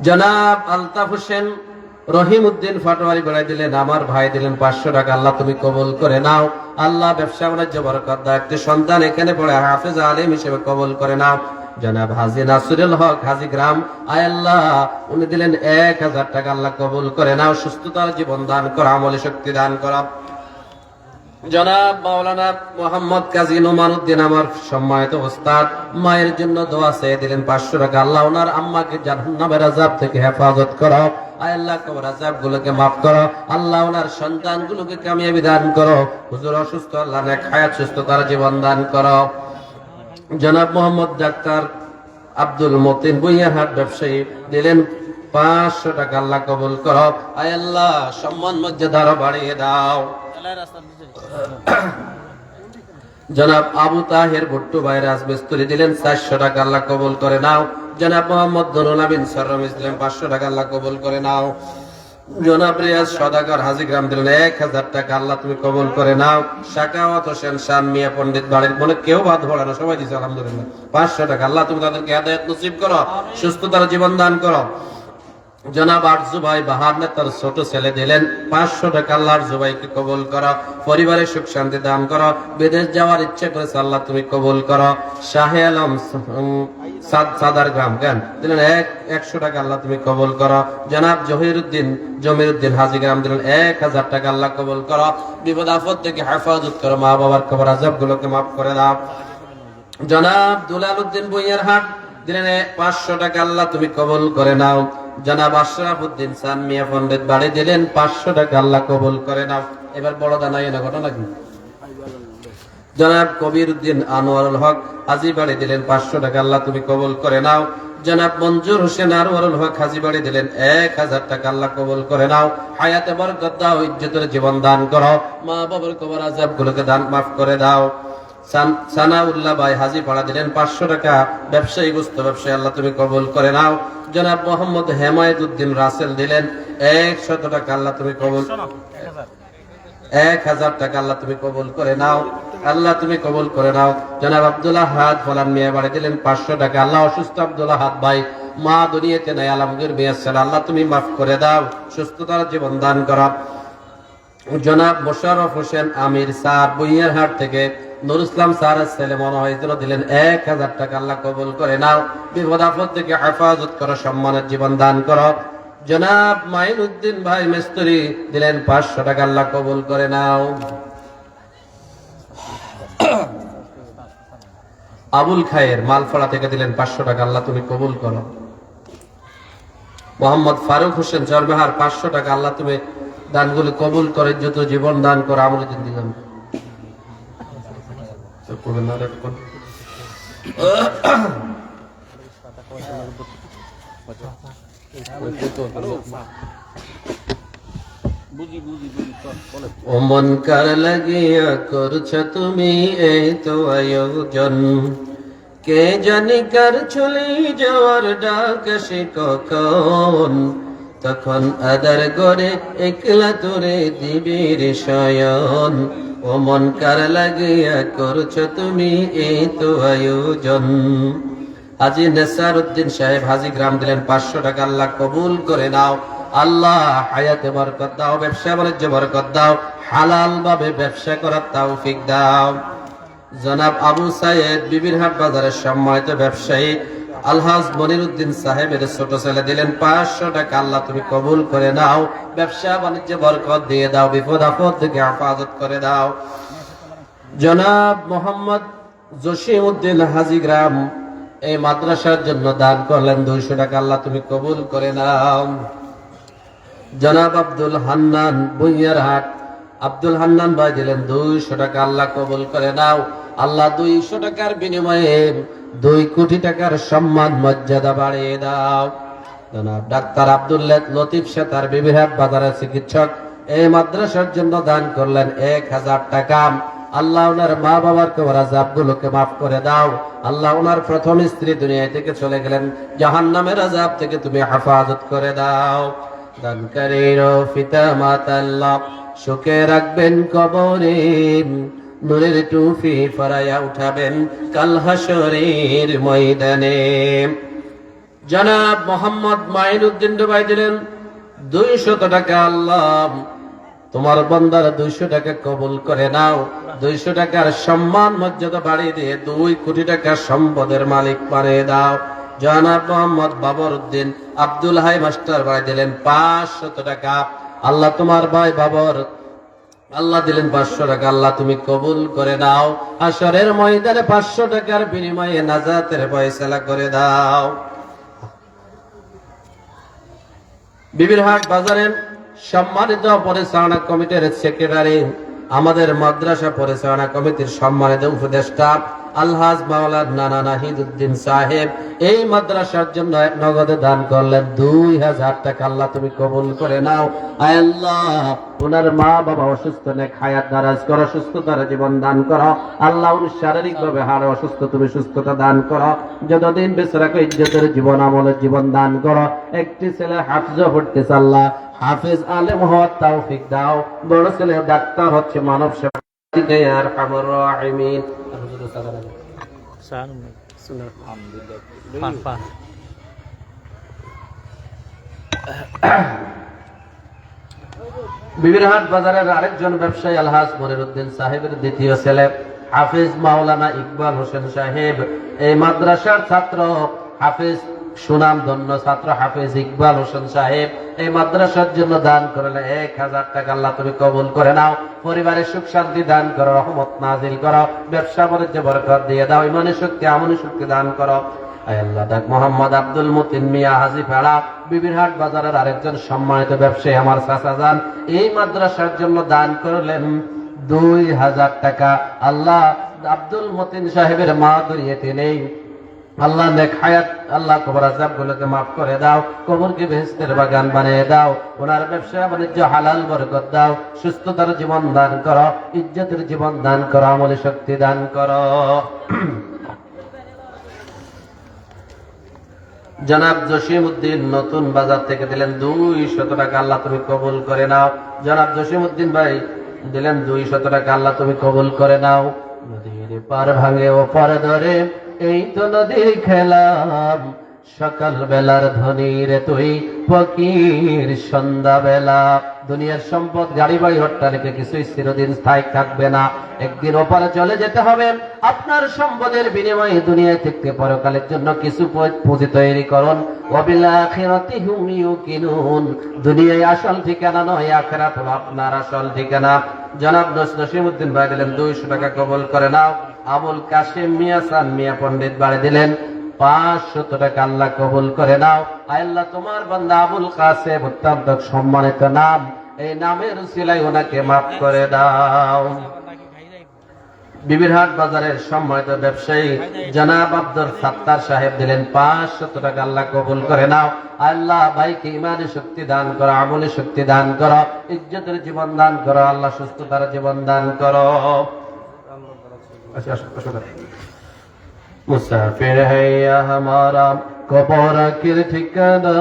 জনাব আলতাফ হোসেন রহিম উদ্দিন ফাটোয়ারি বেড়াই দিলেন, আমার ভাই দিলেন 500 টাকা, আল্লাহ তুমি কবুল করে নাও। আল্লাহ ব্যবসা বাণিজ্য বরকত দাও, একটি সন্তান এখানে পড়ে হাফেজ আলিম হিসেবে কবুল করে নাও। জনাব হাজী নাসিরুল হক হাজী গ্রাম, আয় আল্লাহ উনি দিলেন 1000 টাকা, আল্লাহ কবুল করে নাও, সুস্থতার জীবন দান করো, আমলী শক্তি দান করো। জনাব মাওলানা মোহাম্মদ কাজী নোমান উদ্দিন আমার সম্মানিত ওস্তাদ, মায়ের জন্য দোয়া চেয়ে দিলেন 500 টাকা, আল্লাহ ওনার আম্মাকে জাহান্নামের আযাব থেকে হেফাজত করো। আয় আল্লাহ কবর আযাব গুলোকে মাফ করো, আল্লাহ ওনার সন্তানগুলোকে কামিয়াবি দান করো। হুজুর অসুস্থ, আল্লাহ নেক হায়াত সুস্থতার জীবন দান করো। জনাব মোহাম্মদ ডাক্তার আব্দুল মতিন বুইয়াহাট ব্যবসায়ী দিলেন 500 টাকা, আল্লাহ কবুল করো। আয় আল্লাহ সম্মান মর্যাদা আরো বাড়িয়ে দাও। জনাব আবু তাহের ভুট্টু ভাই রাজমিস্ত্রি দিলেন 400 টাকা, আল্লাহ কবুল করে নাও। জনাব মোহাম্মদ নুরুল আমিন সররমিস দিলেন 500 টাকা, আল্লাহ কবুল করে নাও। জনাব রিয়াজ সদাগর হাজী গ্রাম দিলেন 1000 টাকা, আল্লাহ তুমি কবুল করে নাও। শাকাওয়াত হোসেন শান মিয়া পণ্ডিত বাড়ির, মনে কেউ বাদ পড়ে না, সবাই দিচ্ছে আলহামদুলিল্লাহ 500 টাকা, আল্লাহ তুমি তাদেরকে হেদায়েত নসিব করো, সুস্থতার জীবন দান করো। জনাব আরজু ভাই বাহার নেতার ছোট ছেলে দিলেন 500 টাকা, আল্লাহ আরজু ভাইকে কবুল করো, পরিবারের সুখ শান্তি দান করো। বিদেশ যাওয়ার ইচ্ছে করেছে, আল্লাহ তুমি কবুল করো। শাহে আলম সাদার গ্রাম জ্ঞান দিলেন 100 টাকা, আল্লাহ তুমি কবুল করো। জনাব জমিরুদ্দিন হাজী গ্রাম দিলেন 1000 টাকা, আল্লাহ কবুল করো। বিপদ আপদ থেকে হেফাজত করো, মা বাবার কবর আযাব গুলোকে মাফ করে দাও। জনাব দুলাল উদ্দিন বুইয়ারহাট দিলেন 500 টাকা, আল্লাহ তুমি কবুল করে নাও। জনাব আশরাফ উদ্দিন সান মিয়া পণ্ডিত বাড়ি দিলেন 500 টাকা, আল্লাহ কবুল করে নাও। এবার বড় দানা এনে ঘটনা কি? জনাব কবির উদ্দিন আনোয়ারুল হক হাজী বাড়ি দিলেন 500 টাকা, আল্লাহ তুমি কবুল করে নাও। জনাব মঞ্জুর হোসেন আনোয়ারুল হক হাজী বাড়ি দিলেন 1000 টাকা, আল্লাহ কবুল করে নাও। হায়াতে বরকত দাও, ইজ্জতের জীবন দান করো, মা বাবার কবর আযাব গুলোকে দান মাফ করে দাও। সানাউল্লাহ ভাই হাজী পাড়া দিলেন 500 টাকা, ব্যবসায়ী গোস্ত ব্যবসায়ী, আল্লাহ তুমি কবুল করে নাও। জনাব মোহাম্মদ হেমায়েত উদ্দিন রাসেল দিলেন 100 টাকা, আল্লাহ তুমি কবুল 1000 টাকা, আল্লাহ তুমি কবুল করে নাও, আল্লাহ তুমি কবুল করে নাও। জনাব আব্দুল্লাহ হাদ ফলান মিয়া বাড়ি দিলেন 500 টাকা, আল্লাহ অসুস্থ আব্দুল্লাহ হাদ ভাই মা দুনিয়াতে নাই, আলমগীর বিয়াসের, আল্লাহ তুমি মাফ করে দাও, সুস্থতার জীবন দান করো। জনাব মোশাররফ হোসেন আমির স্যার বুইয়ারহাট থেকে নুর ইসলাম স্যারের ছেলে মনে হয় দিলেন 1000 টাকা, আল্লাহ কবুল করে নাও। বিপদ আপদ থেকে হেফাজত করো, সম্মানের জীবন দান করো। জনাব মাইনুদ্দিন ভাই মিস্ত্রি দিলেন 500 টাকা, আল্লাহ কবুল করে নাও। আবুল খায়ের মালফড়া থেকে দিলেন 500 টাকা, আল্লাহ তুমি কবুল করো। মোহাম্মদ ফারুক হোসেন জরমেহার 500 টাকা, আল্লাহ তুমি দানগুলি কবুল করে, যত জীবন দান করো, আমল দিন দিলাম। ও মন কার লাগিয়া করছ তুমি এই তো আয়োজন, কে জানি কার চলে যাওয়ার ডাক সে কখন, তখন আদার গড়ে একলা তোরে দিবির শয়ন। ও মন কার লাগিয়া করছ তুমি এই তো আয়োজন। হাজী নেসার উদ্দিন সাহেব হাজী গ্রাম দিলেন 500 টাকা, আল্লাহ কবুল করে নাও। আল্লাহ হায়াতে বরকত দাও, ব্যবসা বাণিজ্য বরকত দাও, হালাল ভাবে ব্যবসা করার তৌফিক দাও। জনাব আবু সাইদ বিবিরহাট বাজারের সম্মানিত ব্যবসায়ী আলহাজ মনিরুদ্দিন সাহেবের ছোট ছেলে দিলেন 500 টাকা, আল্লাহ তুমি কবুল করে নাও, ব্যবসা বাণিজ্য বরকত দিয়ে দাও, বিপদ আপদ থেকে হেফাজত করে দাও। জনাব মোহাম্মদ জসিম উদ্দিন হাজিগ্রাম এই মাদ্রাসার জন্য দান করলেন 200 টাকা, আল্লাহ তুমি কবুল করে নাও। জনাব আব্দুল হান্নান বুইয়ারহাট, আব্দুল হান্নান ভাই দিলেন 200 টাকা, আল্লাহ কবুল করে নাও। আল্লাহ 200 টাকার বিনিময়ে 2 কোটি টাকার সম্মান মর্যাদা বাড়িয়ে দাও। জনাব ডাক্তার আব্দুল লতিফ সেতার বিবিরহাট বাজারের চিকিৎসক এই মাদ্রাসার জন্য দান করলেন 1000 টাকা। আল্লাহ ওনার মা বাবার কবর আযাবগুলোকে মাফ করে দাও। আল্লাহ ওনার প্রথম স্ত্রী দুনিয়া থেকে চলে গেলেন, জাহান্নামের আযাব থেকে তুমি হেফাজত করে দাও। দানকারীর পিতা মাতা আল্লাহ সুখে রাখবেন কবরে, নূরের টুপি পরাইয়া উঠাবেন কাল হাসরের ময়দানে। জনাব মোহাম্মদ মাইনুদ্দিন ভাই দিলেন 200 টাকা, আল্লাহ তোমার বান্দার 200 টাকা কবুল করে নাও। 200 টাকার সম্মান মর্যাদা বাড়িয়ে দিয়ে 2 কোটি টাকা সম্পদের মালিক বানিয়ে দাও। জনাব মোহাম্মদ বাবরউদ্দিন আব্দুল হাই মাস্টার ভাই দিলেন 500 টাকা, আল্লাহ তোমার ভাই বাবর আল্লাহ দিলেন 500 টাকা, আল্লাহ তুমি কবুল করে নাও। হাসরের ময়দানে 500 টাকার বিনিময়ে নাজাতের ফয়সালা করে দাও। বিবিরহাট বাজারের সম্মানিত পরিচালনা কমিটির সেক্রেটারি, আমাদের মাদ্রাসা পরিচালনা কমিটির সম্মানিত উপদেষ্টা আলহাজ মাওলানা নানা নাহিদউদ্দিন সাহেব এই মাদ্রাসার জন্য নগদে দান করলেন 2000 টাকা, আল্লাহ তুমি কবুল করে নাও। আয় আল্লাহ ওনার মা বাবা অসুস্থ, নেক হায়াত দারাজ করো, সুস্থতার জীবন দান করো। আল্লাহ উনি শারীরিক ভাবে হাড়ে অসুস্থ, তুমি সুস্থতা দান করো। যতদিন বেঁচে রাখো ইজ্জতের জীবন, আমলের জীবন দান করো। একটি ছেলে হাফিজ পড়তেছে, আল্লাহ হাফিজ আলেম হওয়ার তৌফিক দাও। বড় ছেলে ডাক্তার হচ্ছে, মানব সেবা থেকে আর আরহামুর রাহিমিন। বিবিরহাট বাজারের আরেকজন ব্যবসায়ী আলহাজ মনিরউদ্দিন সাহেবের দ্বিতীয় ছেলে হাফিজ মাওলানা ইকবাল হোসেন সাহেব এই মাদ্রাসার ছাত্র, হাফিজ সুনামধন্য ছাত্র হাফিজ ইকবাল হোসেন সাহেব এই মাদ্রাসার জন্য দান করলে 1000 টাকা, আল্লাহ তুমি কবুল করে নাও। পরিবারের সুখ শান্তি দান করো, রহমত নাজিল করো, ব্যবসা বাণিজ্য বরকত দিয়ে দাও, ইমানি শক্তি আমনি শক্তি দান করো। আয় আল্লাহ ডাক মোহাম্মদ আব্দুল মতিন মিয়া হাজিপাড়া বিবিরহাট বাজারের আরেকজন সম্মানিত ব্যবসায়ী আমার চাচা যান এই মাদ্রাসার জন্য দান করলেন 2000 টাকা। আল্লাহ আব্দুল মতিন সাহেবের মা দুনিয়াতে নেই, আল্লাহ নেক হায়াত, আল্লাহ কবর আযাবগুলোকে মাফ করে দাও, কবরকে বেহেশতের বাগান বানিয়ে দাও। ওনার ব্যবসা বাণিজ্য হালাল বরকত দাও, সুস্থতার জীবন দান করো, ইজ্জতের জীবন দান করো, আমলি শক্তি দান করো। জনাব জসিম উদ্দিন নতুন বাজার থেকে দিলেন 200 টাকা, আল্লাহ তুমি কবুল করে নাও। জনাব জসিম উদ্দিন ভাই দিলেন 200 টাকা, আল্লাহ তুমি কবুল করে নাও। নদীর পার ভাঙে ও পার ধরে এই তো নদীর খেলা, সকাল বেলার ধনী রে তুই ফকির সন্ধ্যা বেলা। দুনিয়ার সম্পদ গাড়ি বাড়ি অট্টালিকা কিছুই চিরদিন স্থায়ী থাকবে না, একদিন ওপারে চলে যেতে হবে। আপনার সম্পদের বিনিময়ে দুনিয়ায় থেকে পরকালের জন্য কিছু পুঁজি তৈরি করুন। ওয়াবিল আখিরাতি হুম ইউকিনুন, দুনিয়ায় আসল ঠিকানা নয়, আখিরাত হলো আপনার আসল ঠিকানা। জনাব নসিমউদ্দিন ভাই দিলেন 200 টাকা, কবুল করে নাও। আবুল কাশিম মিয়া সান মিয়া পণ্ডিত বাড়ি দিলেন 500 টাকা, আল্লাহ কবুল করে নাও। আল্লাহ তোমার বান্দা আবুল কাসেম অত্যন্ত সম্মানিত নাম, এই নামের উসিলায় ওনাকে মাফ করে দাও। বিবিরহাট বাজারের সম্মানিত ব্যবসায়ী জনাব আব্দুল সাত্তার সাহেব দিলেন 500 টাকা, আল্লাহ কবুল করে নাও। আল্লাহ ভাইকে ইমানি শক্তি দান করো, আমলি শক্তি দান করো, ইজ্জতের জীবন দান করো, আল্লাহ সুস্থতার জীবন দান করো। মুসাফির হ্যাঁ হামারা কবর কি ঠিকানা,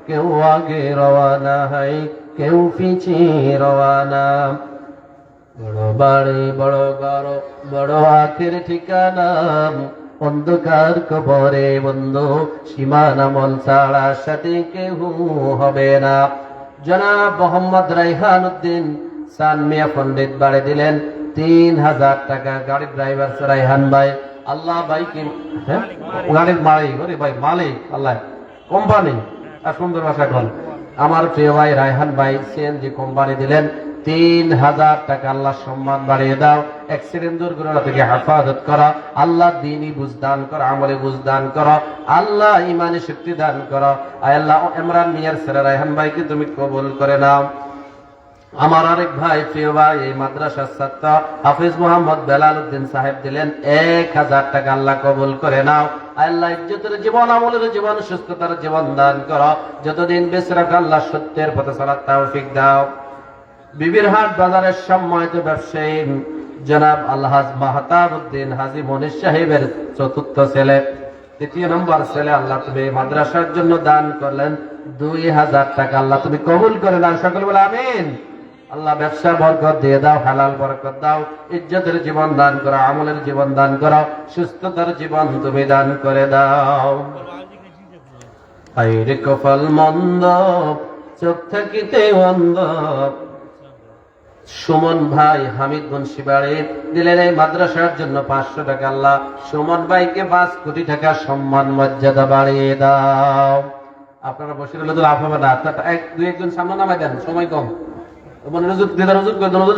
কেউ আগে রওয়ানা হয় কেউ পিছিয়ে রওয়ানা। বড় বাড়ি বড় ঘর বড় আখের ঠিকানা, অন্ধকার কবরে বন্ধু সীমানা মল ছাড়া সাথে কেউ হবে না। জনাব মোহাম্মদ রাইহান উদ্দিন সান মিয়া পণ্ডিত বাড়ি দিলেন 3000 টাকা, গাড়ির ড্রাইভার রাইহান ভাই, আল্লাহ ভাইকে গাড়ির মালিক, ওরে ভাই মালিক আল্লাহ কোম্পানি, আর সুন্দর ভাষা কন। আমার প্রিয় ভাই রায়হান ভাই সিএনজি কোম্পানি দিলেন 3000 টাকা আল্লাহ সম্মান বাড়িয়ে দাও। অ্যাক্সিডেন্ট দুর্ঘটনা থেকে হেফাজত করো আল্লাহ, দ্বীনি বুঝ দান করো, আমলে বুঝ দান করো আল্লাহ, ইমানে শক্তি দান করো। আয় আল্লাহ, ইমরান মিয়ার ছেলে রায়হান ভাইকে তুমি কবুল করে নাও। আমার আরেক ভাই, প্রিয় ভাই, এই মাদ্রাসার ছাত্র হাফিজ মোহাম্মদ বেলাল উদ্দিন সাহেব দিলেন 1000 টাকা আল্লাহ কবুল করে নাও। আল্লাহ ইজ্জতের জীবন, আমলের জীবন, সুস্থতার জীবন দান করো। যতদিন বেঁচে রাখো আল্লাহ সত্যের পথে চলার তৌফিক দাও। বিবিরহাট বাজারের সম্মানিত ব্যবসায়ী জনাব আলহাজ মাহতাব উদ্দিন হাজী মনির সাহেবের চতুর্থ ছেলে, 3 নম্বর ছেলে, আল্লাহ তুমি মাদ্রাসার জন্য দান করলেন 2000 টাকা আল্লাহ তুমি কবুল করে নাও। সকল বলে আমিন। আল্লাহ ব্যবসা বরকত দিয়ে দাও, হালাল বরকত দাও, ইজ্জতের জীবন দান করো, আমলের জীবন দান করো, সুস্থতার জীবন তুমি দান করে দাও। আইরে কপাল মন্দ, চোখ থাকিতে অন্ধ। সুমন ভাই হামিদ মুন্সিবাড়ি দিলেন এই মাদ্রাসার জন্য 500 টাকা আল্লাহ সুমন ভাইকে 5 কোটি টাকা সম্মান মর্যাদা বাড়িয়ে দাও। আপনারা বসে রইলে তো লাভ হবে না, এক দুই একজন সামনে নামাই দেন, সময় কম।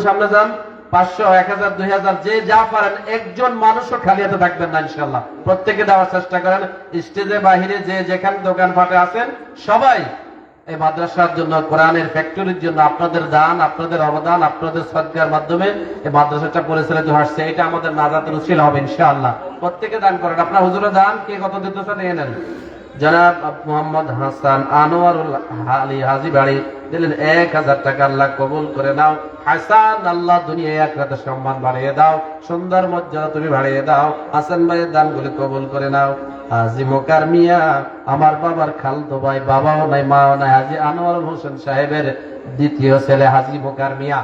সামনে যান, 500, 1000, 2000 যে যা পারেন, একজন মানুষও খালি হাতে থাকবেন না ইনশাআল্লাহ। প্রত্যেকে দেওয়ার চেষ্টা করেন। স্টেজে বাহিরে যে যেখানে দোকানপাটে আছেন সবাই এই মাদ্রাসার জন্য, কোরআনের ফ্যাক্টরির জন্য আপনাদের দান, আপনাদের অবদান, আপনাদের সদকার মাধ্যমে এই মাদ্রাসাটা পরিচালিত হচ্ছে। এটা আমাদের নাজাতের উসিল হবে ইনশাআল্লাহ। প্রত্যেকে দান করেন। আপনার হুজুরে দান, কে কত দিতেছেন নিয়ে নেন। জনাব মোহাম্মদ হাসান আনোয়ারুল আলী হাজীবাড়ি দিলেন 1000 টাকা আল্লাহ কবুল করে নাও। হাসান, আল্লাহ দুনিয়ায় আখিরাতে সম্মান বাড়িয়ে দাও, সুন্দর মর্যাদা তুমি বাড়িয়ে দাও। হাসান ভাইয়ের দানগুলি কবুল করে নাও। হাজী মোকার মিয়া, আমার বাবার খালতো ভাই, বাবাও নাই মাও নাই, হাজী আনোয়ারুল হোসেন সাহেবের দ্বিতীয় ছেলে হাজী মোকার মিয়া,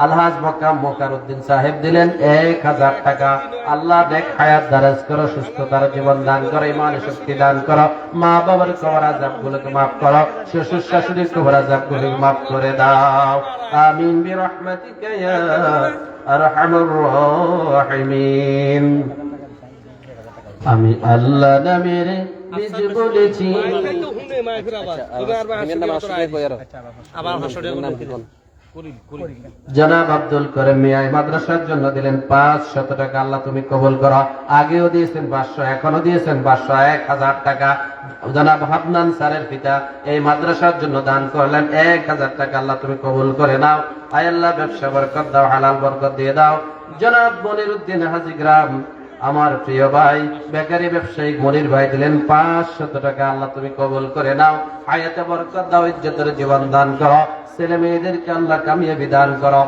আলহাজ মকাম মোকার উদ্দিন সাহেব দিলেন 1000 টাকা আল্লাহ দেখ হায়াত দারাজ করো, সুস্থতার জীবন দান করো, ইমানে শক্তি দান করো, মা বাবার কবর আযাব গুলোকে মাফ করো, শ্বশুর শাশুড়ির কবর আযাব গুলোকে মাফ করে দাও। আমিন বিরহমাতিকা ইয়া আরহামার রাহিমিন। আমি আল্লাহ নামের বীজ বলেছি। জনাব আব্দুল করিম মিয়া মাদ্রাসার জন্য দিলেন 500 টাকা আল্লাহ তুমি কবুল করো। আগেও দিয়েছেন 500, এখনো দিয়েছেন 500, 1000 টাকা। জনাব হাবনান স্যারের পিতা এই মাদ্রাসার জন্য দান করলেন 1000 টাকা আল্লাহ তুমি কবুল করে নাও। আয় আল্লাহ ব্যবসা বরকত দাও, হালাল বরকত দিয়ে দাও। জনাব মনির উদ্দিন হাজী গ্রাম, আমার প্রিয় ভাই বেকারি ব্যবসায়ী মনির ভাই দিলেন 500 টাকা আল্লাহ তুমি কবুল করে নাও। হায়াতে বরকত দাও, ইজ্জতের জীবন দান করো, ছেলে মেয়েদেরকে আল্লাহ কামিয়াবি দান করো।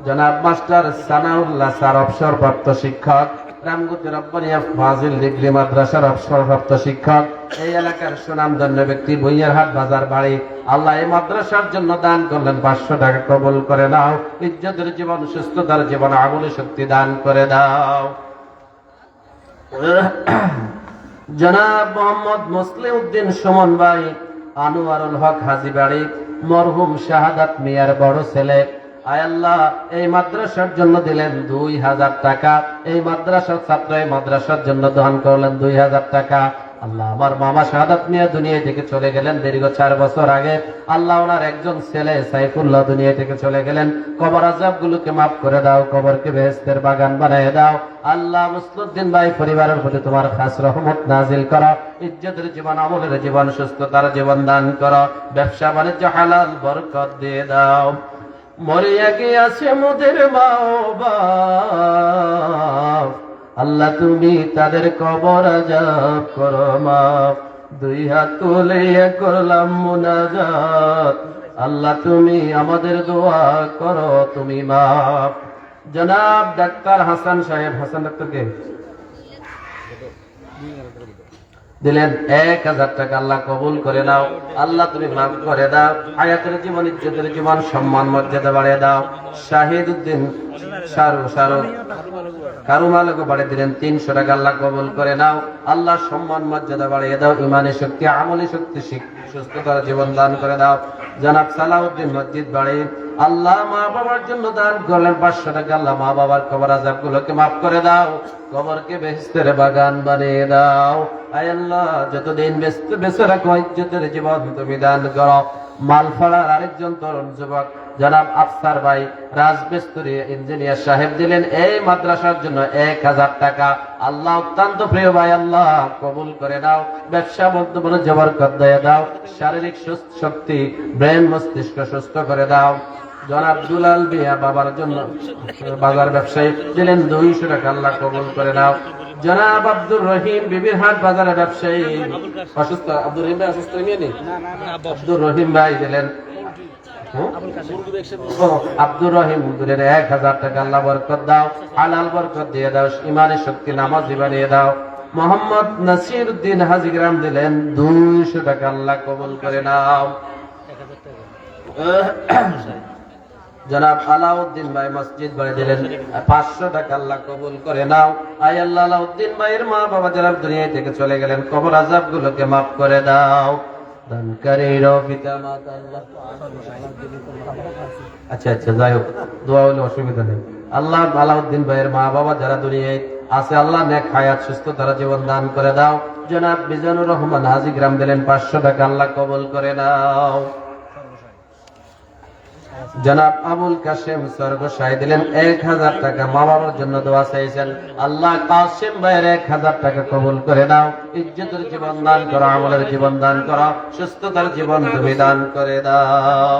জনাব মাস্টার সানাউল্লাহ স্যার অবসরপ্রাপ্ত শিক্ষক, রামগঞ্জ রব্বানিয়া ফাজিল ডিগ্রি মাদ্রাসার অবসরপ্রাপ্ত শিক্ষক, এই এলাকার সুনামধন্য ব্যক্তি, বইয়ারহাট বাজার বাড়ি, আল্লাহ এই মাদ্রাসার জন্য দান করলেন 500 টাকা কবুল করে নাও। ইজ্জতের জীবন, সুস্থতার জীবন, আমলে শক্তি দান করে দাও। জনাব মোহাম্মদ মুসলিম উদ্দিন সুমন ভাই, আনোয়ারুল হক হাজীবাড়ি, মরহুম শাহাদাত মিয়ার বড় ছেলে, আয় আল্লাহ এই মাদ্রাসার জন্য দিলেন 2000 টাকা। এই মাদ্রাসার ছাত্র এই মাদ্রাসার জন্য দান করলেন 2000 টাকা। আল্লাহ আমার মামা শাহাদাত মিয়া দুনিয়া থেকে চলে গেলেন দীর্ঘ 4 বছর আগে। আল্লাহ ওনার একজন ছেলে সাইফুল্লাহ দুনিয়া থেকে চলে গেলেন। কবর আযাব গুলোকে মাফ করে দাও, কবরকে বেহেশতের বাগান বানিয়ে দাও। আল্লাহ মুসলিউদ্দিন ভাই পরিবারের প্রতি তোমার খাস রহমত নাজিল করো, ইজ্জতের জীবন, আমলের জীবন, সুস্থতার জীবন দান করো, ব্যবসা বাণিজ্য হালাল বরকত দিয়ে দাও। মরিয়া গিয়াছে মোদের মা বাপ, আল্লাহ তুমি তাদের কবর আযাব করো মাফ। 2 হাত তুলে করলাম মুনাজাত, আল্লাহ তুমি আমাদের দোয়া করো তুমি মাফ। জনাব ডাক্তার হাসান সাহেব, হাসান ডাক্তারকে দিলেন 1000 টাকা আল্লাহ কবুল করে নাও। আল্লাহ তুমি মাফ করে দাও, হায়াতের জীবন, ইজ্জতের জীবন, সম্মান মর্যাদা বাড়িয়ে দাও। শাহিদ উদ্দিন কারুমালকে বাড়িয়ে দিলেন 300 টাকা আল্লাহ কবুল করে নাও। আল্লাহ সম্মান মর্যাদা বাড়িয়ে দাও, ইমানে শক্তি, আমলে শক্তি, সুস্থতার জীবন দান করে দাও। জনাব সালাউদ্দিন মসজিদ বাড়ি, আল্লাহ মা বাবার জন্য দান করলেন 500 টাকা আল্লাহ মা বাবার কবর আযাব গুলোকে মাফ করে দাও, কবরকে বেহেশতের বাগান বানিয়ে দাও। আয় আল্লাহ যতদিন বেঁচে রাখো, ইজ্জতের জীবন তুমি দান করো, মালফাড়ার আরেকজন তরুণ যুবক জনাব আফসার ভাই রাজমিস্ত্রি ইঞ্জিনিয়ার সাহেব দিলেন এই মাদ্রাসার জন্য 1000 টাকা। আল্লাহ অত্যন্ত প্রিয় ভাই, আল্লাহ কবুল করে নাও, ব্যবসা বলতে বলে বরকত দিয়ে দাও, শারীরিক শক্তি ব্রেন মস্তিষ্ক সুস্থ করে দাও। জনাব দুলাল মিয়া বাবার জন্য বাজার ব্যবসায়ী দিলেন 200 টাকা, আল্লাহ কবুল করে নাও। জনাব আব্দুর রহিম বিবির হাট বাজারের ব্যবসায়ী অসুস্থ, আব্দুর রহিম ভাই অসুস্থ নিয়ে নি, আব্দুর রহিম ভাই দিলেন আব্দুর রহিম দিলেন 1000 টাকা, আল্লাহ বরকত দাও, হালাল বরকত দিয়ে দাও, ইমানের শক্তি নামাজি বানিয়ে দাও। মোহাম্মদ নাসির উদ্দিন হাজিগ্রাম দিলেন 200 টাকা, আল্লাহ কবুল করে নাও। জনাব আলাউদ্দিন ভাই মসজিদ ভাই দিলেন 500 টাকা, আল্লাহ কবুল করে নাও। আয় আল্লাহ, আলাউদ্দিন ভাইয়ের মা বাবা যারা দুনিয়া থেকে চলে গেলেন, কবর আযাব গুলোকে মাফ করে দাও। দানকারীর পিতা মাতা আল্লাহ, আচ্ছা যাই হোক, দোয়া হলে অসুবিধা নেই। আল্লাহ আলাউদ্দিন ভাইয়ের মা বাবা যারা দুনিয়ায় আছে, আল্লাহ নেক হায়াত সুস্থ তারা জীবন দান করে দাও। জনাব মিজানুর রহমান হাজিগ্রাম দিলেন 500 টাকা, আল্লাহ কবুল করে নাও। জনাব আবুল কাশেম সর্বশাহী দিলেন 1000 টাকা, মা বাবার জন্য দোয়া চাইছেন, আল্লাহ কাশেম ভাইয়ের 1000 টাকা কবুল করে নাও। ইজ্জতের জীবন দান করো, আমলের জীবন দান করো, সুস্থতার জীবন তুমি দান করে দাও।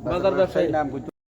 বাজার ব্যবসায়ী নাম